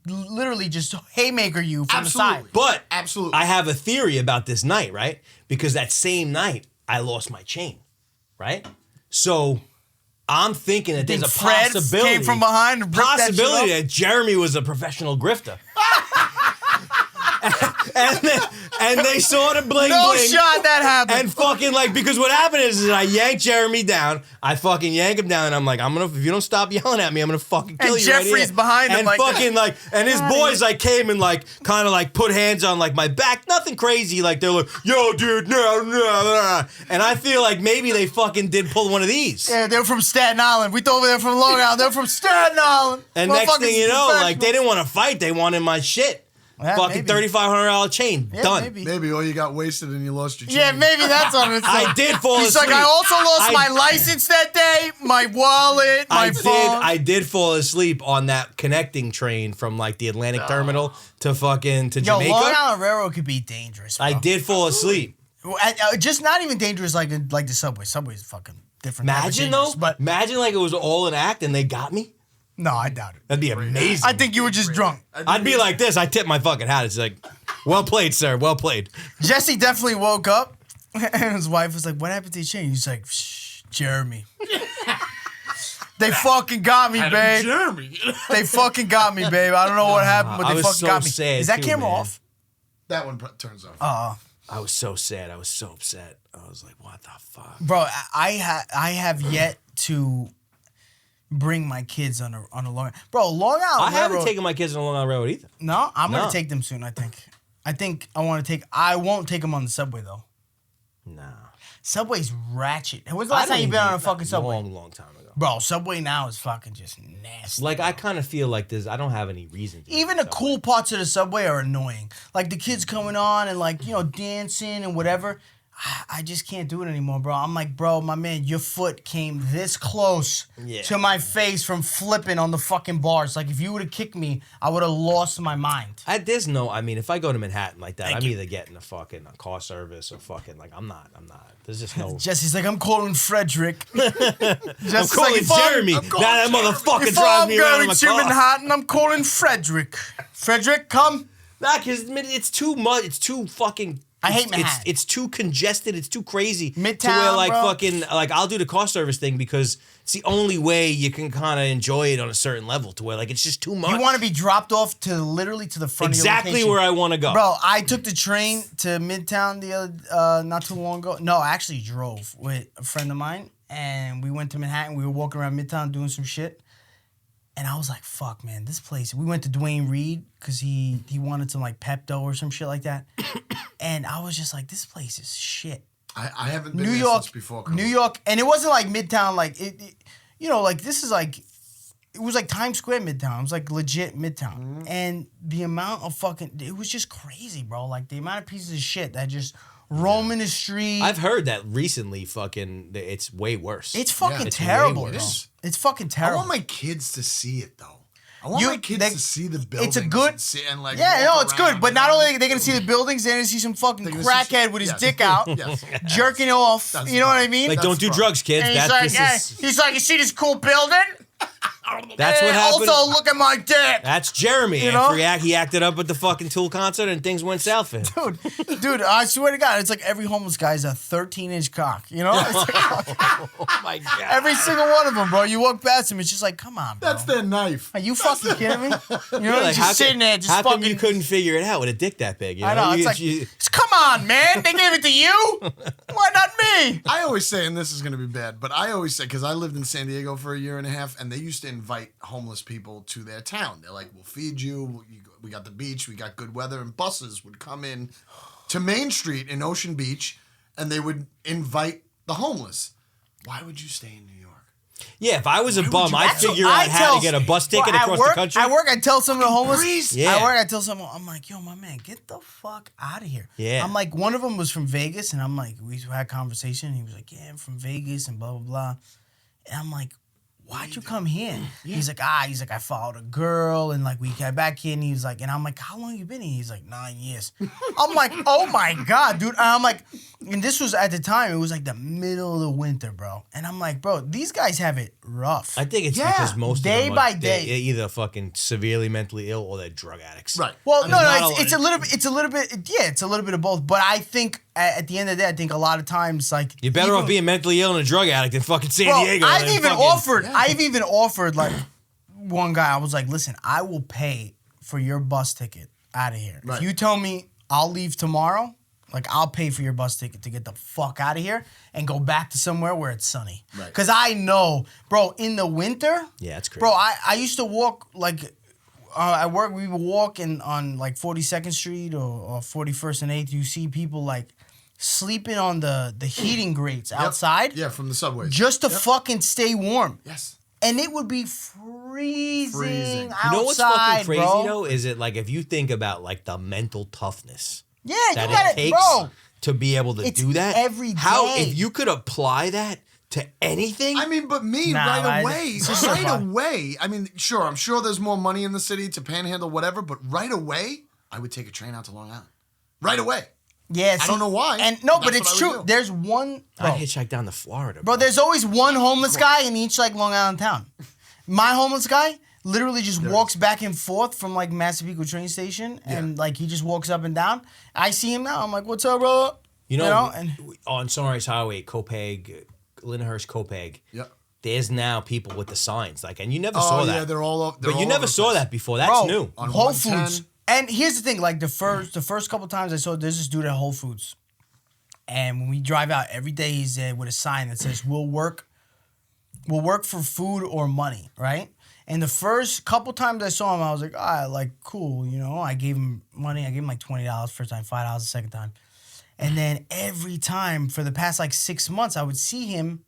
literally just haymaker you from the side. Absolutely. But Absolutely. I have a theory about this night, right? Because that same night, I lost my chain, right? So I'm thinking that there's a Fred possibility. came from behind and bricked that shit possibility up? that Jeremy was a professional grifter. and they saw the bling No bling. shot that happened. And fucking like, because what happened is I yanked Jeremy down. I fucking yank him down, and I'm like, if you don't stop yelling at me, I'm gonna fucking kill And you right Jeffrey's here. behind him and like fucking that. like, and his boys like came and like kind of like put hands on like my back, nothing crazy. Like they're like, yo, dude, no. And I feel like maybe they fucking did pull one of these. Yeah, they're from Staten Island. We thought they were from Long Island. They're from Staten Island. And next thing you know, like they didn't. didn't want to fight. They wanted my shit. Yeah, Fucking maybe. $3,500 chain. Yeah, Done. maybe. Maybe, or you got wasted and you lost your chain. Yeah, maybe that's on it. I did fall He's asleep. like, I also lost I- my license that day, my wallet, my phone. I did fall asleep on that connecting train from like the Atlantic terminal to fucking to Yo, Jamaica. Long Island Railroad could be dangerous. Bro. I did fall asleep. Just not even dangerous like the subway. Subway's fucking different. type of Imagine dangerous, though. but Imagine like it was all an act and they got me. no, I doubt it. That'd be amazing. I think you were just drunk. I'd be like this. I tip my fucking hat. It's like, well played, sir. Well played. Jesse definitely woke up, and his wife was like, "What happened to your chain?" He's like, "Shh, Jeremy." They fucking got me, babe. Jeremy. They fucking got me, babe. I don't know what happened, but I they was fucking so got me. sad Is that too, camera man. off? That one turns off. I was so sad. I was so upset. I was like, what the fuck? Bro, I have yet to bring my kids on a Long Long Island I haven't Railroad. taken my kids on a Long Island Railroad either. No, I'm No. gonna take them soon. I think I won't take them on the subway though. Nah. Subway's ratchet. When's the last time you been on a fucking subway? Long time ago. Bro, Subway now is fucking just nasty. Like I kind of feel like I don't have any reason to. Even do the Subway. cool parts of the subway are annoying. Like the kids coming on and like, you know, dancing and whatever. I just can't do it anymore, bro. I'm like, bro, my man, your foot came this close Yeah. to my face from flipping on the fucking bars. Like if you would have kicked me, I would have lost my mind. There's no. I mean, if I go to Manhattan like that, Thank I'm you. either getting a fucking car service or fucking like I'm not. There's just no. Jesse's like, I'm calling Frederick. I'm Jesse's calling like, if I'm- Jeremy. Now that motherfucker If drives I'm me around in going my to car. Manhattan, I'm calling Frederick. Frederick, come. Nah, because it's too much. It's too fucking I hate Manhattan. It's too congested. It's too crazy. Midtown, to where like bro. fucking like I'll do the car service thing because it's the only way you can kind of enjoy it on a certain level. To where like it's just too much. You want to be dropped off to literally to the front exactly of your location. where I want to go, Bro, I took the train to Midtown the other not too long ago. No, I actually drove with a friend of mine, and we went to Manhattan. We were walking around Midtown doing some shit, and I was like, "Fuck, man, this place." We went to Dwayne Reed because he wanted some like Pepto or some shit like that, and I was just like, "This place is shit." I haven't been New there York, since before. New York, and it wasn't like Midtown, like it you know, like this is like. It was like Times Square Midtown. It was like legit Midtown. And the amount of it was just crazy, bro. Like the amount of pieces of shit that just roam in the street. I've heard that recently. Fucking, it's way worse. It's fucking it's terrible, way bro. worse. It's fucking I terrible. want my kids to see it though. I want my kids to see the buildings. It's a good, and like yeah, no, walk it's around, good. But you not know? only are they gonna see the buildings, they're gonna see some fucking They're gonna see crackhead some- with his yes. dick out, Yes. jerking off. That's You know what the I mean? Like, That's don't do the drugs, kids. and he's That, like, this is, he's like, you see this cool building? that's what happened. Also, look at my dick. That's Jeremy. You know? After he acted up at the fucking Tool concert and things went south for him. Dude, I swear to God, it's like every homeless guy's a 13-inch cock. You know? It's like, Oh my god. every single one of them, bro. You walk past him, it's just like, come on, bro. That's their knife. Are you fucking kidding me? You know, Like, just sitting there, just how come fucking. you couldn't figure it out with a dick that big? You I know. You- It's like, you- come on, man. They gave it to you. Why not me? I always say, and this is going to be bad, but I always say, because I lived in San Diego for a year and a half, and they used to invite homeless people to their town. They're like, we'll feed you. We got the beach. We got good weather. And buses would come in to Main Street in Ocean Beach, and they would invite the homeless. Why would you stay in New York? yeah, if I was a would bum, you- I'd That's what figure out how to get a bus ticket Well, across at work, the country. At work, I tell some of the homeless. breeze. Yeah. At work, I tell someone, I'm like, yo, my man, get the fuck out of here. Yeah. I'm like, one of them was from Vegas, and I'm like, we had a conversation. And he was like, yeah, I'm from Vegas, and blah, blah, blah. And I'm like, why'd you come here? He's like, I followed a girl, and like we got back here, and he was like, and I'm like, how long you been here? He's like, 9 years. I'm like, oh my God, dude. And I'm like, and this was at the time, it was like the middle of the winter, bro. And I'm like, bro, these guys have it rough. I think it's Yeah. because most Day of them by are, day. they're either fucking severely mentally ill or they're drug addicts. Right. Well, I no, mean, no, not it's a little bit, it's a little bit of both. But I think at the end of the day, I think a lot of times, like You're better even- off being mentally ill and a drug addict than fucking San Bro, Diego. I've than even fucking- offered like one guy. I was like, listen, I will pay for your bus ticket out of here. Right. If you tell me I'll leave tomorrow, like I'll pay for your bus ticket to get the fuck out of here and go back to somewhere where it's sunny. Right. Because I know, bro, in the winter, Yeah, it's crazy. bro, I used to walk like. At work, we would walk on like 42nd Street or 41st and 8th. You see people like sleeping on the heating grates Yep. outside Yeah, from the subway. just to fucking stay warm. Yes. And it would be freezing, Freezing. outside, You know what's fucking crazy bro. though? Is it like if you think about like the mental toughness Yeah, that you got it it, takes bro. to be able to It's do that every How day. if you could apply that to anything? I mean, but me Nah, right away, it's just so right fun. away. I mean, sure, I'm sure there's more money in the city to panhandle, whatever, but right away, I would take a train out to Long Island. Right away. Yeah, I don't know why. And no, That's but it's what I would true. do. There's one, I'd bro, hitchhike down to Florida. bro. There's always one homeless guy in each like Long Island town. My homeless guy literally just walks back and forth from like Massapequa train station, and like he just walks up and down. I see him now. I'm like, "What's up, bro?" You know, and on Sunrise Highway, Copeg, Lyndhurst, Copeg. Yep. There's now people with the signs, like, and you never Oh, saw that. yeah, they're all up. but you never saw that before. That's bro, new. On Whole 110. Foods. And here's the thing: like the first couple times I saw, there's this dude at Whole Foods, and when we drive out every day, he's there with a sign that says, "We'll work for food or money," right? And the first couple times I saw him, I was like, like cool, you know. I gave him money. I gave him like $20 first time, $5 the second time, and then every time for the past like 6 months, I would see him,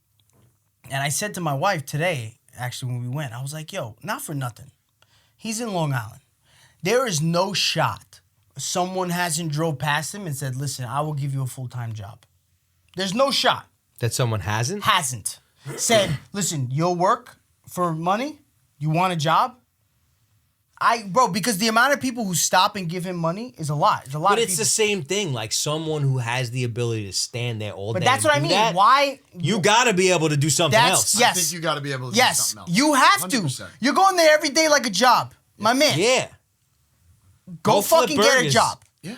and I said to my wife today, actually when we went, I was like, "Yo, not for nothing, he's in Long Island. There is no shot someone hasn't drove past him and said, listen, I will give you a full-time job. There's no shot. That someone hasn't? Hasn't. Said, listen, you'll work for money? You want a job? Bro, because the amount of people who stop and give him money is a lot. It's a lot But of it's people. the same thing. Like someone who has the ability to stand there all But day. that's what I and do mean. that, Why? You got to be able to do something That's- else. yeah. I think you got to be able to do Yes, something else. you have 100%. to. You're going there every day like a job. My man, Yeah. go Go flip fucking get a burgers. job. Yeah.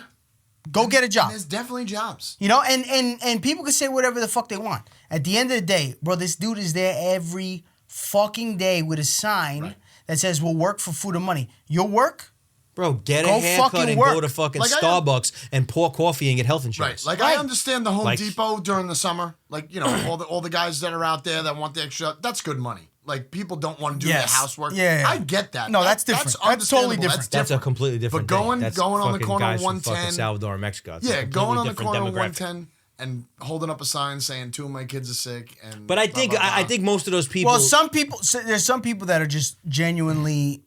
Go get a job. There's definitely jobs. You know, and people can say whatever the fuck they want. At the end of the day, bro, this dude is there every fucking day with a sign that says, we'll work for food and money. You'll work? Bro, get a Go haircut fucking and work. go to fucking Like, Starbucks and pour coffee and get health insurance. Right. Like I understand the Home Like- Depot during the summer. Like, you know, all the guys that are out there that want the extra, that's good money. Like people don't want to do their Yes. housework. Yeah. I get that. No, that's different. That's totally understandable. different. That's a completely different But going- thing. That's going on the fucking corner guys of from fucking 110. Salvador, Mexico. It's a Yeah, completely going on the different corner of demographic. 110 and holding up a sign saying 2 of my kids are sick. And But I blah, think blah, blah. I think most of those people. Well, some people, there's some people that are just genuinely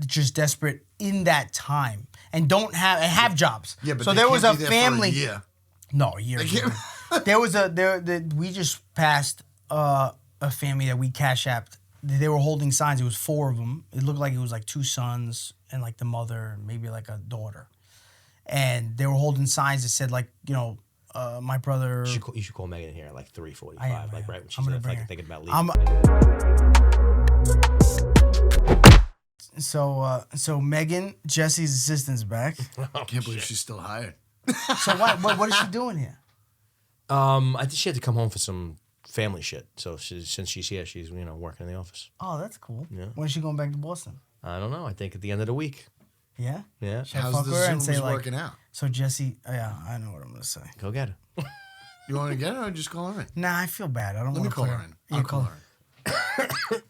just desperate in that time and don't have jobs. Yeah, but so they there can't was a be there family. For a year. No, a year. They can't- There was we just passed a family that we cash apped. They were holding signs. It was 4 of them. It looked like it was like 2 sons and like the mother, maybe like a daughter. And they were holding signs that said like, you know, my brother. you should call Megan here at like 3:45, I am. like right when she's I'm gonna bring like her. thinking about leaving. So Megan, Jesse's assistant's back. I can't believe she's still hired. So what is she doing here? I think she had to come home for some family shit. So since she's here, she's working in the office. Oh, that's cool. Yeah. When is she going back to Boston? I don't know. I think at the end of the week. Yeah? Yeah. Should I How's fuck the her and Zooms say like, working out? so Jesse, yeah, I know what I'm going to say. Go get her. You want to get her or just call her in? Nah, I feel bad. I don't Let want me to call her in. Yeah, I'll call her in.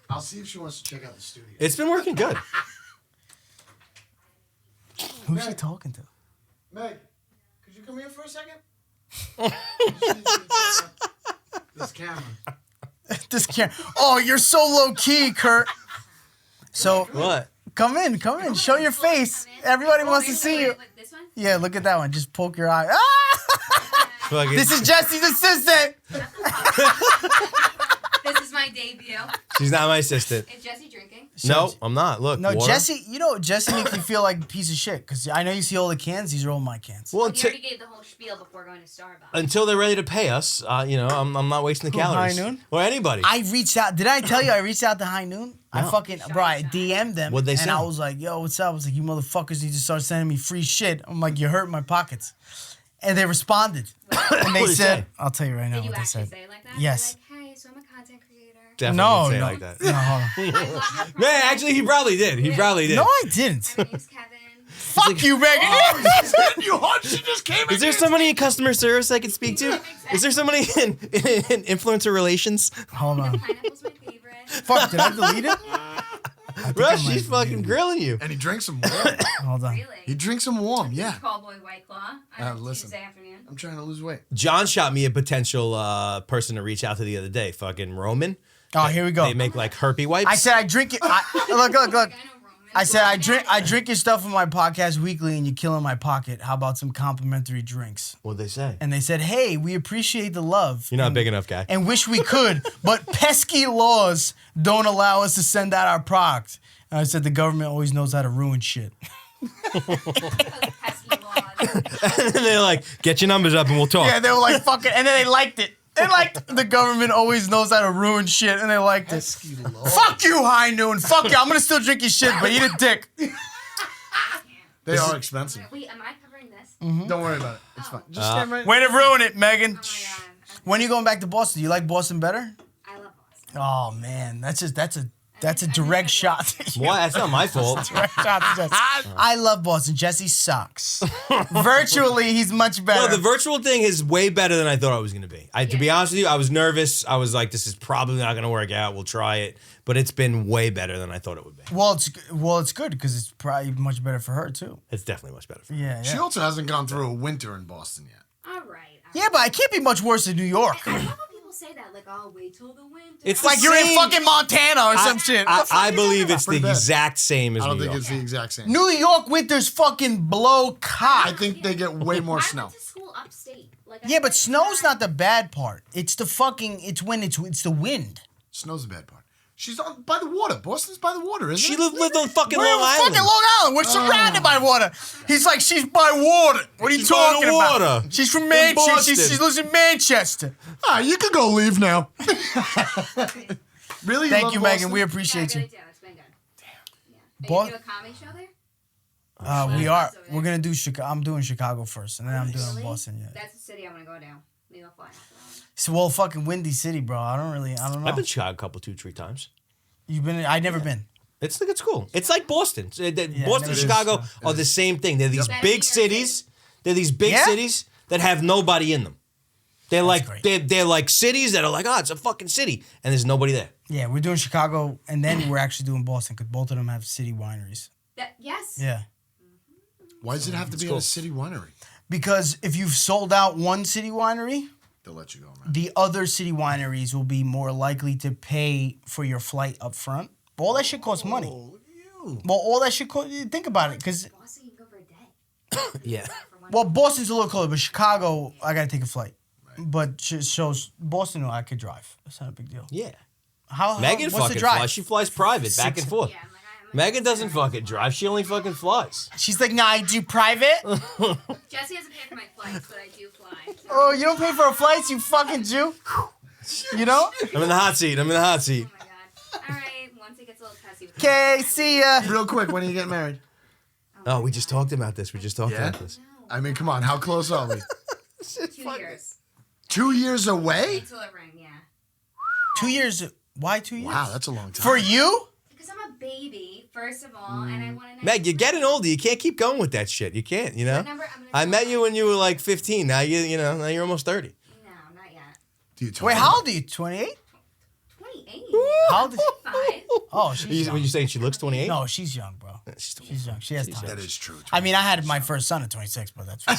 I'll see if she wants to check out the studio. It's been working good. Who's she talking to? Meg, could you come here for a second? This camera. This can't. Oh, you're so low key, Kurt. So What? come in. Show your face. Everybody wants to see you. This one? Yeah, look at that one. Just poke your eye. Ah! Fucking- This is Jesse's assistant. This is my debut. She's not my assistant. Is Jesse drinking? No, I'm not. Look. No, water. Jesse. Jesse makes me feel like a piece of shit because I know you see all the cans. These are all my cans. Well, He already gave the whole spiel before going to Starbucks. until they're ready to pay us, I'm not wasting the Who, calories. High Noon? Or anybody. I reached out. Did I tell you I reached out to High Noon? I fucking bro. I DM'd them. What'd they and say? I was like, "Yo, what's up?" I was like, "You motherfuckers need to start sending me free shit." I'm like, "You hurt my pockets," and they responded. And they What'd they said, say? "I'll tell you right now Did you what they actually said." say it like that? Yes. You're like, hey, so I'm a content creator. Definitely No, didn't say it no. like that. No, hold on. I love your product. Man, actually, he probably did. He probably did. No, I didn't. My name's Kevin. Fuck you, Megan. You hard? She just came Is there somebody in customer service I can speak to? Is there somebody in influencer relations? Hold on. Pineapple's my favorite. Fuck, did I delete it? Bro, I she's might fucking grilling you. And he drinks them warm. Hold on. Really? He drinks them warm, yeah. Cowboy White Claw on a listen. Tuesday afternoon. I'm trying to lose weight. John shot me a potential person to reach out to the other day. Fucking Roman. Oh, here we go. They make like herpy wipes. I said I drink it. Look. I know Roman. I said I drink your stuff on my podcast weekly, and you're killing my pocket. How about some complimentary drinks? What'd they say? And they said, "Hey, we appreciate the love. You're not a big enough guy. and wish we could, but pesky laws don't allow us to send out our product." And I said, "The government always knows how to ruin shit." Pesky laws. And they're like, get your numbers up and we'll talk. Yeah, they were like, "Fuck it," and then they liked it. They liked the government always knows how to ruin shit, and they liked it. Pesky low. Fuck you, High Noon. Fuck you. I'm gonna still drink your shit, but eat a dick. They are expensive. Wait, am I covering this? Don't worry about it. It's fine. Just stand right. Way to ruin it, Megan. Oh my god. When are you going back to Boston? You like Boston better? I love Boston. Oh man, that's a direct shot. to you. Why? That's not my fault. Direct shot to Jesse. I love Boston. Jesse sucks. Virtually, he's much better. No, the virtual thing is way better than I thought it was going to be. To be honest with you, I was nervous. I was like, this is probably not going to work out. We'll try it. But it's been way better than I thought it would be. well, it's good because it's probably much better for her too. It's definitely much better for me. Yeah, She yeah. also hasn't gone through a winter in Boston yet. All right. Yeah, but I can't be much worse than New York. I love when people say that. Like, oh, wait till the winter. It's Like you're in Same. fucking Montana or some shit. What the fuck I are you believe talking it's the Pretty bad. exact same as I don't New think York. it's the exact same. about? New York winters fucking blow I cock. think they get way more I snow. went to school upstate. Like, I Yeah, but went to snow's that. not the bad part. It's the fucking. It's when it's the wind. Snow's the bad part. She's on by the water. Boston's by the water, isn't She it? lived on fucking We're Long in Island. fucking Long Island. We're surrounded by water. He's like, she's by water. What are you She's by talking the about? water. She's from In Manchester. Boston. She lives in Manchester. Ah, you can go leave now. Really? Thank love you, Megan. Boston? We Yeah, I appreciate really you. do. It's been good. Damn. Yeah. They Bo- do a comedy show there? We are. That's over We're there. gonna do Chicago. I'm doing Chicago first, and then I'm doing Really? Boston. Yeah. That's the city I want to go to. Maybe I'll fly after that. So, well, fucking Windy City, bro. I don't know. I've been to Chicago a couple, 2-3 times. You've been? I never been. It's cool. It's like Boston. Boston and never- Chicago It is. are the same thing. They're these Better big than your cities. They're these big Yeah? cities that have nobody in them. They're like great. they're like cities that are like, oh, it's a fucking city, and there's nobody there. Yeah, we're doing Chicago, and then we're actually doing Boston because both of them have city wineries. Yes. Yeah. Why does it have to be cool. at a city winery? Because if you've sold out one city winery, They'll let you go, man. the other city wineries will be more likely to pay for your flight up front. But all that shit costs money. Oh, look at you. Well, all that shit cost. Think about it, because Boston, you can go for a day. Yeah. For one well, Boston's a little closer, but Chicago, I gotta take a flight. But so Boston, I could drive. That's not a big deal. Yeah. How? Megan what's the fucking drive? flies. She flies private, back and forth. Yeah, I'm like, Megan doesn't fucking drive. She only fucking flies. She's like, nah, I do private. Jesse doesn't pay for my flights, but I do fly. So. Oh, you don't pay for flights, you fucking Jew. You know? I'm in the hot seat. Oh my god. All right. Once it gets a little testy. with Okay, me, see ya. Real quick, when are you getting married? Oh, we just talked about this. We just talked Yeah? about this. I mean, come on, how close are we? 2 years. 2 years away? Until a ring, yeah. 2 years. Why 2 years? Wow, that's a long time. For you? Because I'm a baby, first of all, and I want to. Meg, you're getting older. You can't keep going with that shit. You can't, you know? I met you when you were like 15. Now now you're almost 30. No, not yet. Do you talk Wait, how old are you? 28? 28. How old is 5. Oh, she's When young. you saying she looks 28? No, she's young, bro. She's 28. She's young. She has time. That is true. I mean, I had my first son at 26, but that's fine.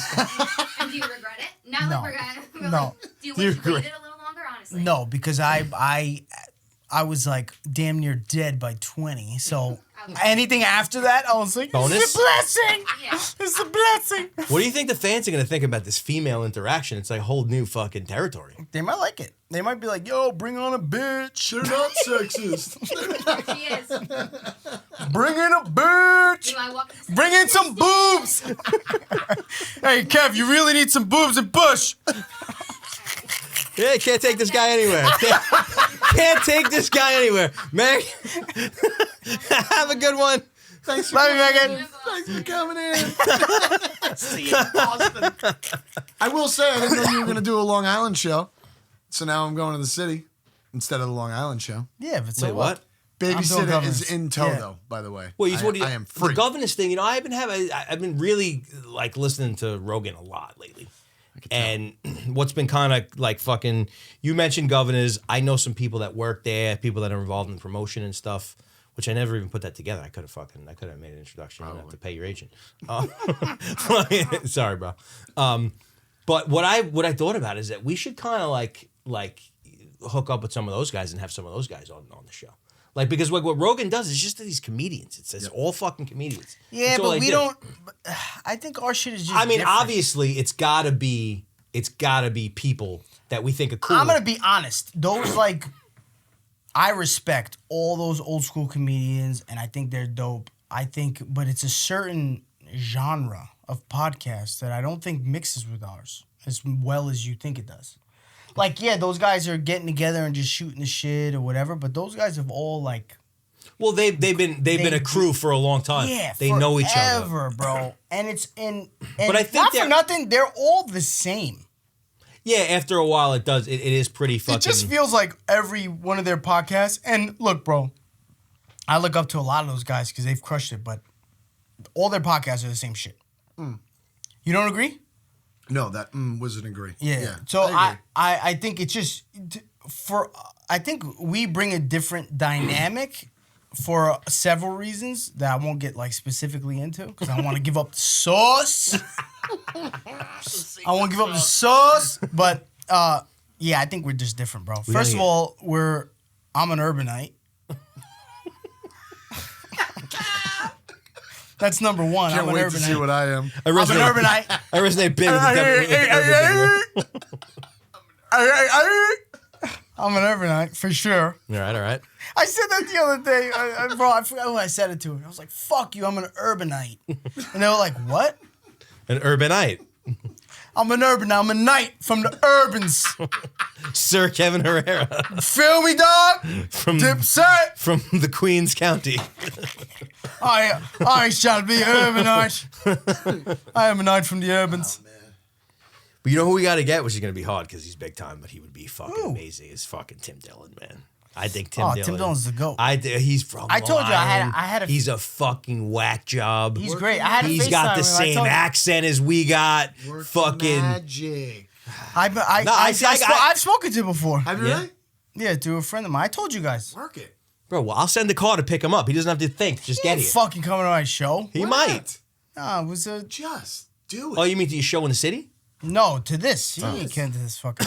And do you regret it? Not No. like regret it. but No. like, do you wish you waited a little longer, honestly? No, because I was like damn near dead by 20. So anything after that, I was like, Bonus? it's a blessing. Yeah. It's a blessing. What do you think the fans are going to think about this female interaction? It's like a whole new fucking territory. They might like it. They might be like, yo, bring on a bitch. They're not sexist. She is. Bring in a bitch. Do I walk into Bring in some boobs. Hey, Kev, you really need some boobs and push. Yeah, can't take this guy anywhere. Can't take this guy anywhere. Meg, have a good one. Thanks for Love you, coming Megan. in. Thanks for coming in. See you in Boston. I will say, I didn't know you were going to do a Long Island show. So now I'm going to the city instead of the Long Island show. Yeah, but so Wait, what? I'm doing Babysitter governance. is in tow, Yeah. though, by the way. Well, I am free. The governance thing, I've been really like listening to Rogan a lot lately. And what's been kind of like fucking, you mentioned governors. I know some people that work there, people that are involved in promotion and stuff, which I never even put that together. I could have made an introduction. You don't have to pay your agent. Sorry, bro. But what I thought about is that we should kind of like hook up with some of those guys and have some of those guys on the show. Like, because what Rogan does is just these comedians. It's all fucking comedians. Yeah, That's all but they we do. don't. I think our shit is just. I mean, different. obviously, it's gotta be people that we think are cool. I'm gonna be honest. Those I respect all those old school comedians, and I think they're dope. But it's a certain genre of podcast that I don't think mixes with ours as well as you think it does. Like, yeah, those guys are getting together and just shooting the shit or whatever, but those guys have all Well, they've been a crew for a long time. yeah, They know each other. forever, bro. And it's and But I think not for they're- nothing, they're all the same. Yeah, after a while, it does. It is pretty fucking. It just feels like every one of their podcasts. And look, bro, I look up to a lot of those guys because they've crushed it, but all their podcasts are the same shit. You don't agree? No, that was an agree. Yeah. So I agree. I think it's just I think we bring a different dynamic for several reasons that I won't get specifically into because I don't want to give up the sauce. I won't give up the sauce, but yeah, I think we're just different, bro. First of all, I'm an urbanite. That's number one. Can't I'm an wait urbanite. to see what I am. I I'm an urbanite. I resonate big with the I'm an urbanite for sure. All right. I said that the other day, bro. I forgot who I said it to. I was like, "Fuck you, I'm an urbanite," and they were like, "What?" An urbanite. I'm an urban. I'm a knight from the urbans. Sir Kevin Herrera Feel me, dog? from Dipset. from the Queens County. I shall be urbanite. I am a knight from the urbans. But you know who we got to get, which is going to be hard because he's big time, but he would be fucking Who? amazing. Is fucking Tim Dillon, man. I think Tim Oh, Dillon. Tim Dillon's the GOAT. He's from. I told Long you Island. I had a. He's a fucking whack job. He's great. I had a He's FaceTime got the with him. I same told you. accent as we got. Working Fucking. magic. I've spoken to him before. Have you Yeah. really? Yeah, to a friend of mine. I told you guys. Work it. Bro, well, I'll send the car to pick him up. He doesn't have to think. Just He get ain't here. fucking coming to my show. He Why might. not? No, it was a Just do it. Oh, you mean to your show in the city? no to this. He ain't came to this fucking.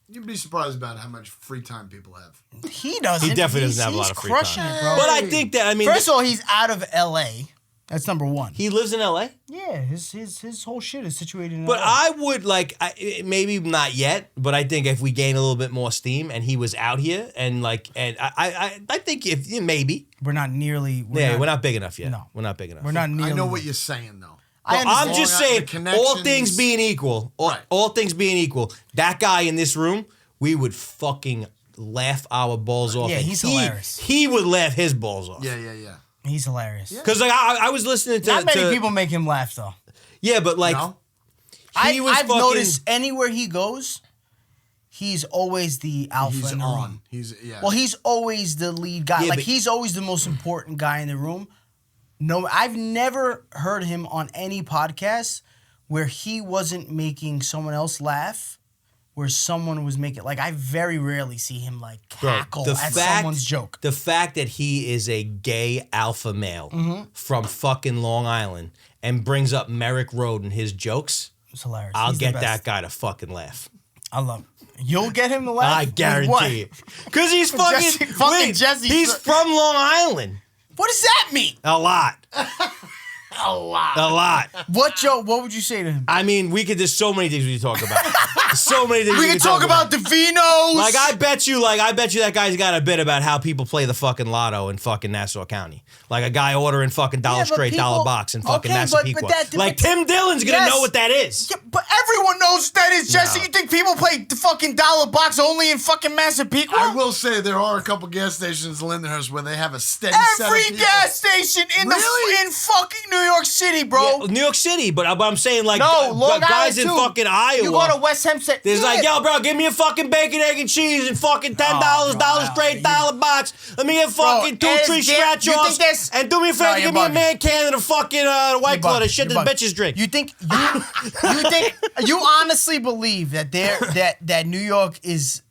You'd be surprised about how much free time people have. He doesn't. He definitely He's- doesn't have a lot he's of free crushing time. it, bro. But I think that, I mean, First of all, he's out of L.A. That's number one. he lives in LA. Yeah, his whole shit is situated in But LA. I would maybe not yet, but I think if we gain a little bit more steam and he was out here and I think if maybe. We're not nearly. We're not big enough yet. No. We're not big enough. We're not nearly. I know what you're saying, though. I Well, I'm understand. just Long saying, Island all connections. things being equal, Right. all things being equal, that guy in this room, we would fucking laugh our balls off. Yeah, and he's hilarious. He would laugh his balls off. Yeah. He's hilarious. Because like I was listening to Not many to- people make him laugh though. Yeah, but like No? he was I've fucking, noticed anywhere he goes, he's always the alpha He's in the on. room. Well, He's always the lead guy. Yeah, like but- he's always the most important guy in the room. No, I've never heard him on any podcast where he wasn't making someone else laugh, where someone was making I very rarely see him Bro, cackle at someone's joke. The fact that he is a gay alpha male Mm-hmm. from fucking Long Island and brings up Merrick Road in his jokes, It's hilarious. I'll He's the get best. that guy to fucking laugh. I love him. You'll get him to laugh. I With what? guarantee it. Because he's fucking, Jesse- fucking Jesse. he's from Long Island. What does that mean? A lot. a lot. A lot. What joke? What would you say to him? I mean, there's so many things we can talk about. So many things We can talk about the Vinos. Like I bet you that guy's got a bit about how people play the fucking lotto in fucking Nassau County. Like a guy ordering fucking dollar Yeah, but straight, dollar people- box in fucking okay, but Massapequa. that- Like but- Tim Dillon's gonna Yes. know what that is. Yeah, but everyone knows what that is, Jesse. No. You think people play the fucking dollar box only in fucking Massapequa? I will say there are a couple gas stations in Lyndhurst where they have a steady set of Every people. gas station in Really? in fucking New York City, bro. Yeah, New York City, but I'm saying like No, Long guys Island in too. fucking Iowa. You go to West Hempstead. There's yeah. like, yo, bro, give me a fucking bacon, egg, and cheese and fucking $10, bro, dollar wow. straight, dollar box. Let me get fucking Bro, 2-3 you scratch think offs. that's- And do me a No, favor, you're give me a bugging. man can of the fucking White Claw, the shit that the bitches drink. You think you honestly believe that that New York is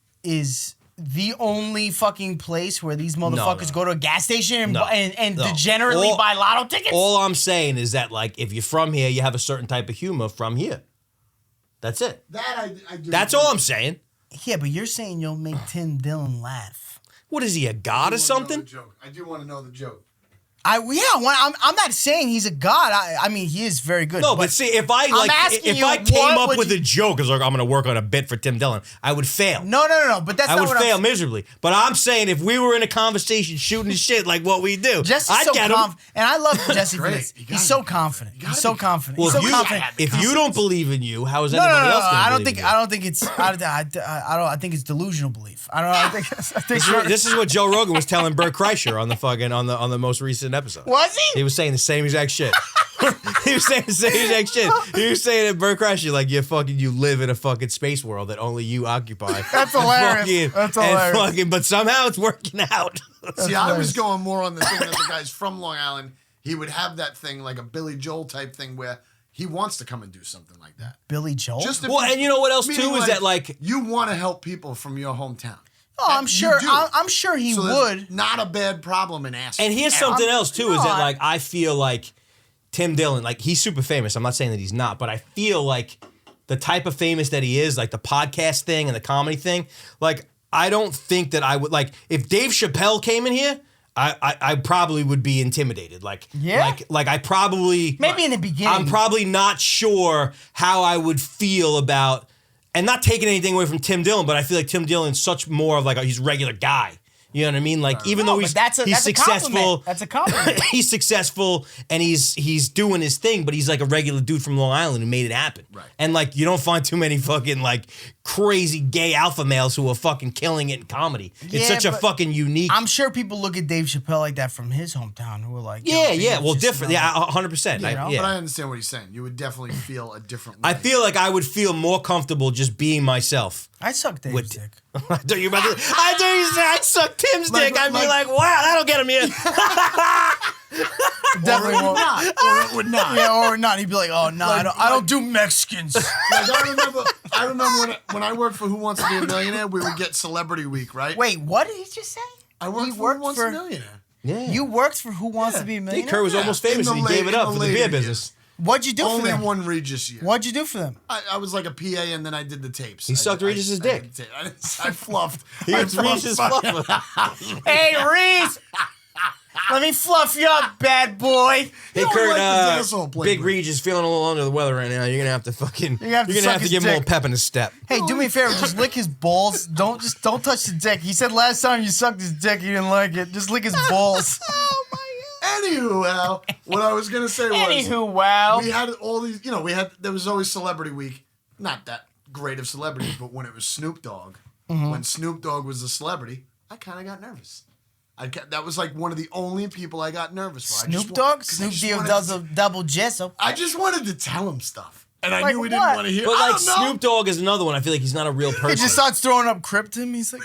the only fucking place where these motherfuckers no. go to a gas station and No, and no. degenerately All- buy lotto tickets? All I'm saying is that, like, if you're from here, you have a certain type of humor from here. That's it. That I do. That's all I'm saying. Yeah, but you're saying you'll make Tim Dillon laugh. What is he, a god or something? I do want to know the joke. I'm not saying he's a god. I mean, he is very good. No, but see, if I asking you, I came what up would with you- a joke, as like I'm gonna work on a bit for Tim Dillon, I would fail. No. But that's I not would what fail I'm miserably. But I'm saying if we were in a conversation shooting shit like what we do, Jesse's I'd so get him. confident, and I love Jesse for Great. this. You gotta He's so be confident. gotta He's so be confident. Well, He's so confident. if you don't believe in you, how is No, anybody else gonna I don't believe think. in you? I don't think it's. I think it's delusional belief. I don't know. I think. This is what Joe Rogan was telling Bert Kreischer on the fucking on the most recent episode. Was he? He was saying the same exact shit. He was saying the same exact shit. He was saying that Bert Kreischer, like, you live in a fucking space world that only you occupy. That's hilarious. That's hilarious. But somehow it's working out. See, I was going more on the thing that the guy's from Long Island. He would have that thing like a Billy Joel type thing where he wants to come and do something like that. Billy Joel. Just if Well, and you know what else meaning, too is that like you want to help people from your hometown. Oh, I'm You sure. do. I'm sure he So there's would. not a bad problem in asking. And here's something else too, is no, that like I feel like Tim Dillon, like he's super famous. I'm not saying that he's not, but I feel like the type of famous that he is, like the podcast thing and the comedy thing, like I don't think that I would like if Dave Chappelle came in here, I probably would be intimidated. Like Yeah? like I probably Maybe in the beginning. I'm probably not sure how I would feel about, and not taking anything away from Tim Dillon, but I feel like Tim Dillon's such more of like he's a regular guy. You know what I mean? Like even though but he's that's a successful, compliment. That's a compliment. he's successful and he's doing his thing, but he's like a regular dude from Long Island who made it happen. Right. And like you don't find too many fucking like crazy gay alpha males who are fucking killing it in comedy. It's Yeah, such a but fucking unique. I'm sure people look at Dave Chappelle like that from his hometown who are like, yo, yeah. Dave's Well, just different. another- Yeah, 100%. You know? But I understand what he's saying. You would definitely feel a different way. I feel like I would feel more comfortable just being myself. I suck Dave's With- dick. I thought you were about to. I thought you said I suck Tim's dick. I'd be like, wow, that'll get him here. Definitely or it would won't. not. Or it would not. Yeah, or not. He'd be like, oh, no, I don't do Mexicans. Like I remember when I worked for Who Wants to Be a Millionaire, we would get Celebrity Week, right? Wait, what did he just say? I worked He for worked Who Wants for- to Be a Millionaire. Yeah. You worked for Who Wants Yeah. to Be a Hey, Millionaire? Kerr was almost famous In and the he gave it late- up in for the the beer later business. What'd you do for Only them? one Regis year. What'd you do for them? I was like a PA and then I did the tapes. He sucked Regis's dick. I fluffed. He was Regis's fluffer. Hey, Reese! Let me fluff you up, bad boy. Hey, don't Kurt, like this asshole Big playboy. Reed is feeling a little under the weather right now. You're gonna have to fucking. You're gonna have to suck his give him a little dick. pep in his step. Hey, do me a favor. Just lick his balls. Don't touch the dick. He said last time you sucked his dick, he didn't like it. Just lick his balls. Anywho, Al, what I was gonna say was Anywho, wow. we had all these. There was always Celebrity Week. Not that great of celebrities, but when it was Snoop Dogg, when Snoop Dogg was a celebrity, I kind of got nervous. That was like one of the only people I got nervous for. Snoop Dogg? Snoop Dogg does a double gesso. I just wanted to tell him stuff, and I Like knew he what? didn't want to hear. But I like don't know. Snoop Dogg is another one. I feel like he's not a real person. He just starts throwing up Krypton. He's like,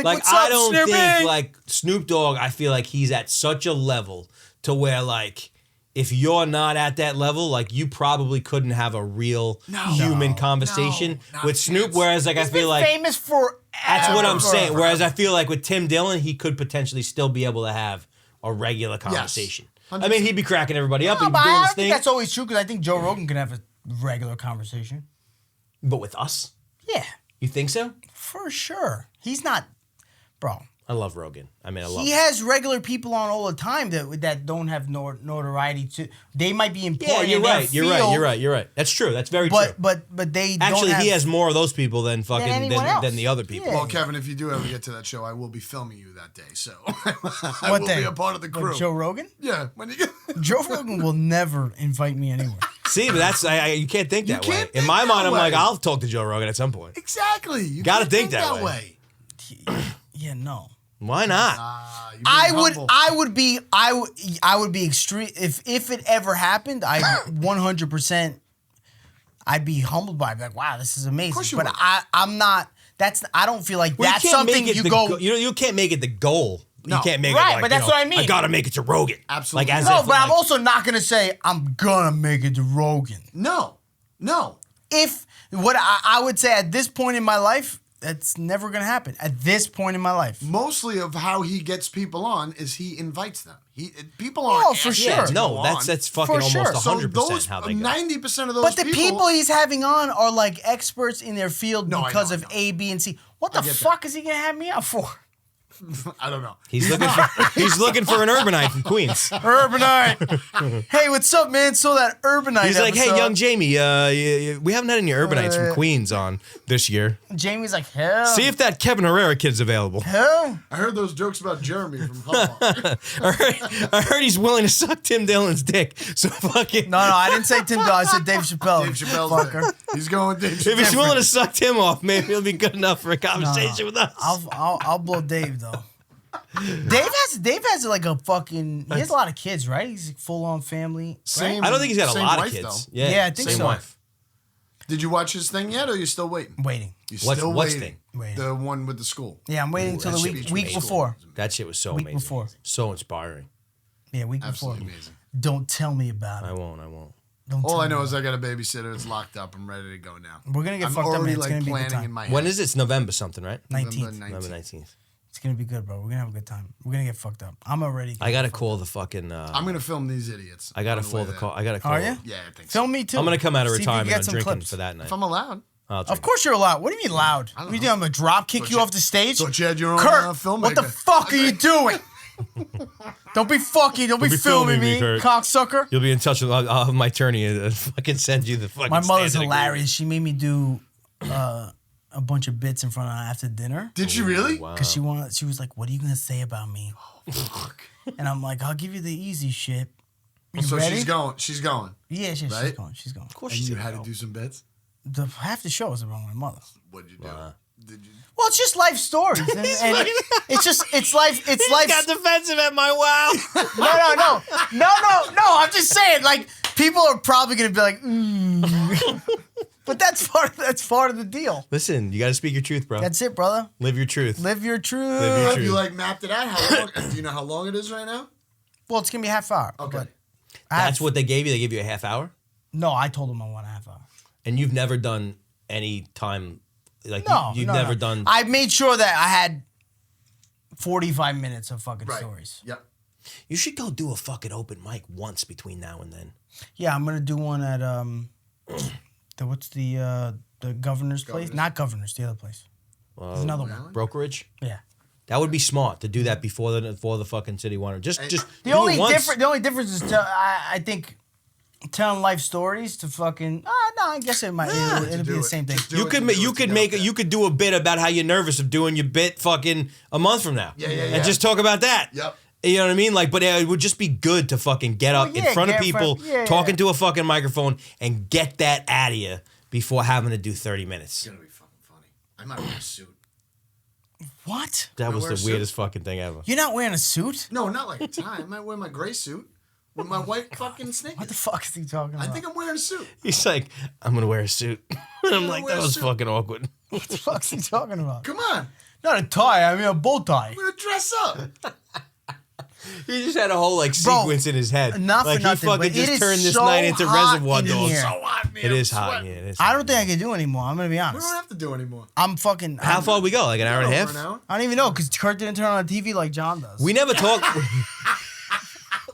like what's I up, don't Snoopy? think like Snoop Dogg. I feel like he's at such a level to where like if you're not at that level, like you probably couldn't have a real human conversation not with a Snoop. chance. Whereas like I He's feel been like famous for. that's what I'm saying. Whereas I feel like with Tim Dillon, he could potentially still be able to have a regular conversation. I mean, he'd be cracking everybody up. No, He'd be but doing I his don't think thing. that's always true because I think Joe Rogan can have a regular conversation. But with us, Yeah, you think so? for sure. He's not, bro. I love Rogan. I mean, I love He him. has regular people on all the time that don't have notoriety. To they might be important. Yeah, you're in their right. You're right. field, You're right. You're right. That's true. That's very true. But they Actually, don't have, he has more of those people than fucking anyone else. than the other people. Yeah. Well, Kevin, if you do ever get to that show, I will be filming you that day, so I What will day? be a part of the What, crew. Joe Rogan. Yeah, when you get. Joe Rogan will never invite me anywhere. See, but that's you can't think that way. can't In think my that mind, I'm like, way. I'll talk to Joe Rogan at some point. Exactly. You Gotta can't think that way. Yeah, no. Why not? You're being I humble. would be extreme if it ever happened. I 100%. I'd be humbled by it. I'd be like, wow, this is amazing. course you But would. I'm not. I don't feel like Well, that's you can't something make it you the go. You can't make it the goal. No. You can't make Right, it like, but that's what I mean. I gotta make it to Rogan. Absolutely. Like as No, if, but I'm like- also not gonna say I'm gonna make it to Rogan. No. If what I would say at this point in my life, that's never gonna happen. At this point in my life. Mostly of how he gets people on is he invites them. People aren't. Oh, for asking sure. to go No, on. that's fucking For sure. almost So 100% those how they go. 90% of those But the people he's having on are like experts in their field No, I because know, of I know. A, B, and C. What the get fuck is he gonna have me out for? I don't know. He's looking for an urbanite from Queens. Urbanite. Hey, what's up, man? So that Urbanite. He's like, hey, episode. young Jamie, we haven't had any urbanites from Queens on this year. Jamie's like, hell. See if that Kevin Herrera kid's available. hell. I heard those jokes about Jeremy from Hallmark. I heard he's willing to suck Tim Dillon's dick. So fucking. No, I didn't say Tim Dillon. I said Dave Chappelle. Dave Chappelle's Fucker. there. He's going Dave If he's Chappelle. willing to suck Tim off, maybe he'll be good enough for a conversation with us. I'll blow Dave though. Dave has like a fucking. He has a lot of kids, right? He's a full on family. Same- Right? I don't think he's got a same lot wife, of kids. though. Yeah, Yeah, I think same so. wife. Did you watch his thing yet, or are you still waiting? Waiting. You What's- still what's waiting? Waiting. The one with the school. Yeah, I'm waiting Ooh, until that the should week be week amazing. before. That shit was so Week amazing. before. So inspiring. Yeah, week Absolutely before. amazing. Don't tell me about it. I won't. Don't All tell I know me is I got a babysitter. It's locked up. I'm ready to go now. We're gonna get I'm fucked up, man. already It's like gonna be a good planning time. in my head. When is it? It's November something, right? 19th. November 19th. It's gonna be good, bro. We're gonna have a good time. We're gonna get fucked up. I'm already. I gotta call the fucking. I'm gonna film these idiots. I gotta on the call way the there. call. I gotta call. Are you? Yeah, I think so. Film me too. I'm gonna come out of See if you can retirement get and some drinking clips. for that night. If I'm allowed. I'll drink. Of course you're allowed. What do you mean loud? I don't What are you know. doing? I'm gonna drop kick you Thought off the stage? thought you had your own, Kurt, filmmaker. what the fuck are you doing? Don't be filming me, Kurt. cocksucker. You'll be in touch with. I'll have my attorney fucking send you the fucking. My mother's standard hilarious. She made me do a bunch of bits in front of her after dinner. Did you really? Wow. Because she was like, "What are you gonna say about me?" Fuck. And I'm like, "I'll give you the easy shit." You So ready? she's going. She's going. Yeah, she's Right? going. She's going. Of course And she's you gonna had to go. do some bits. Half the show is around my mother. What did you do? Did you? Well, it's just life stories, and it's life. It's life. Got defensive at my wow. No. I'm just saying, like, people are probably gonna be like, but that's part of the deal. Listen, you got to speak your truth, bro. That's it, brother. Live your truth. Live your truth. Live your Have truth. you like mapped it out? How long? Do you know how long it is right now? Well, it's gonna be a half hour. Okay. but That's what they gave you. They gave you a half hour, No, I told them I want a half hour. and you've never done any time. Like No, you've no, never no. done. I made sure that I had 45 minutes of fucking stories. Yep. You should go do a fucking open mic once between now and then. Yeah, I'm gonna do one at the governor's place? Not governor's, the other place. There's another one. Brokerage. Yeah. That would be smart to do that before the fucking city wanted. Just The do only it once. The only difference is I think telling life stories to fucking. No, I guess it might. It'll be the same thing. You could do a bit about how you're nervous of doing your bit fucking a month from now. Yeah. And just talk about that. Yep. You know what I mean? Like, but it would just be good to fucking get up in front of people, talking to a fucking microphone, and get that out of you before having to do 30 minutes. It's gonna be fucking funny. I might wear a suit. What? That was wear a the suit? weirdest fucking thing ever. You're not wearing a suit? No, not like a tie. I might wear my gray suit with my white fucking sneakers. What the fuck is he talking about? I think I'm wearing a suit. He's like, I'm gonna wear a suit. And I'm like, wear that a was suit. fucking awkward. What the fuck's he talking about? Come on. Not a tie. I mean a bow tie. I'm gonna dress up. He just had a whole like Bro, sequence in his head. not for like nothing, he but fucking it just is turned this so night into hot Reservoir in Dogs. here. So hot, man. It I'm is hot. sweating. Yeah, it is. I hot. don't think I can do anymore. I'm gonna be We honest. don't have to do anymore. I'm fucking. How far we go? Like an hour and a half? Over an hour? I don't even know because Kurt didn't turn on the TV like John does. We never talked.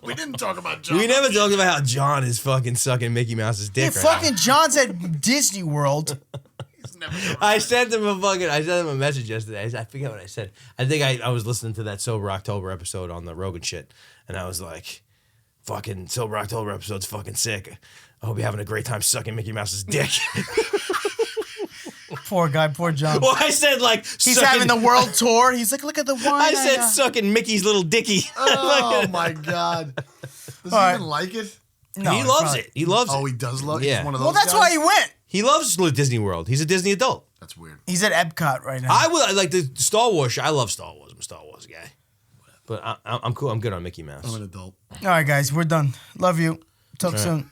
We didn't talk about John. We never talked about how John is fucking sucking Mickey Mouse's dick. Yeah, right fucking John's at Disney World. He's never gonna- I sent him a message yesterday. I forget what I said. I think I was listening to that Sober October episode on the Rogan shit, and I was like, "Fucking Sober October episode's fucking sick. I hope you're having a great time sucking Mickey Mouse's dick." Poor guy, poor John. Well, I said like He's having the world tour. He's like, look at the wine. I said sucking Mickey's little dicky. Oh my god. Does he All right. even like it? No, He it's loves probably- it. He loves Oh, it. he does love it. Yeah. He's one of those Well, that's guys? why he went. He loves Disney World. He's a Disney adult. That's weird. He's at Epcot right now. I like the Star Wars show. I love Star Wars. I'm a Star Wars guy. But I'm cool. I'm good on Mickey Mouse. I'm an adult. All right, guys, we're done. Love you. Talk soon.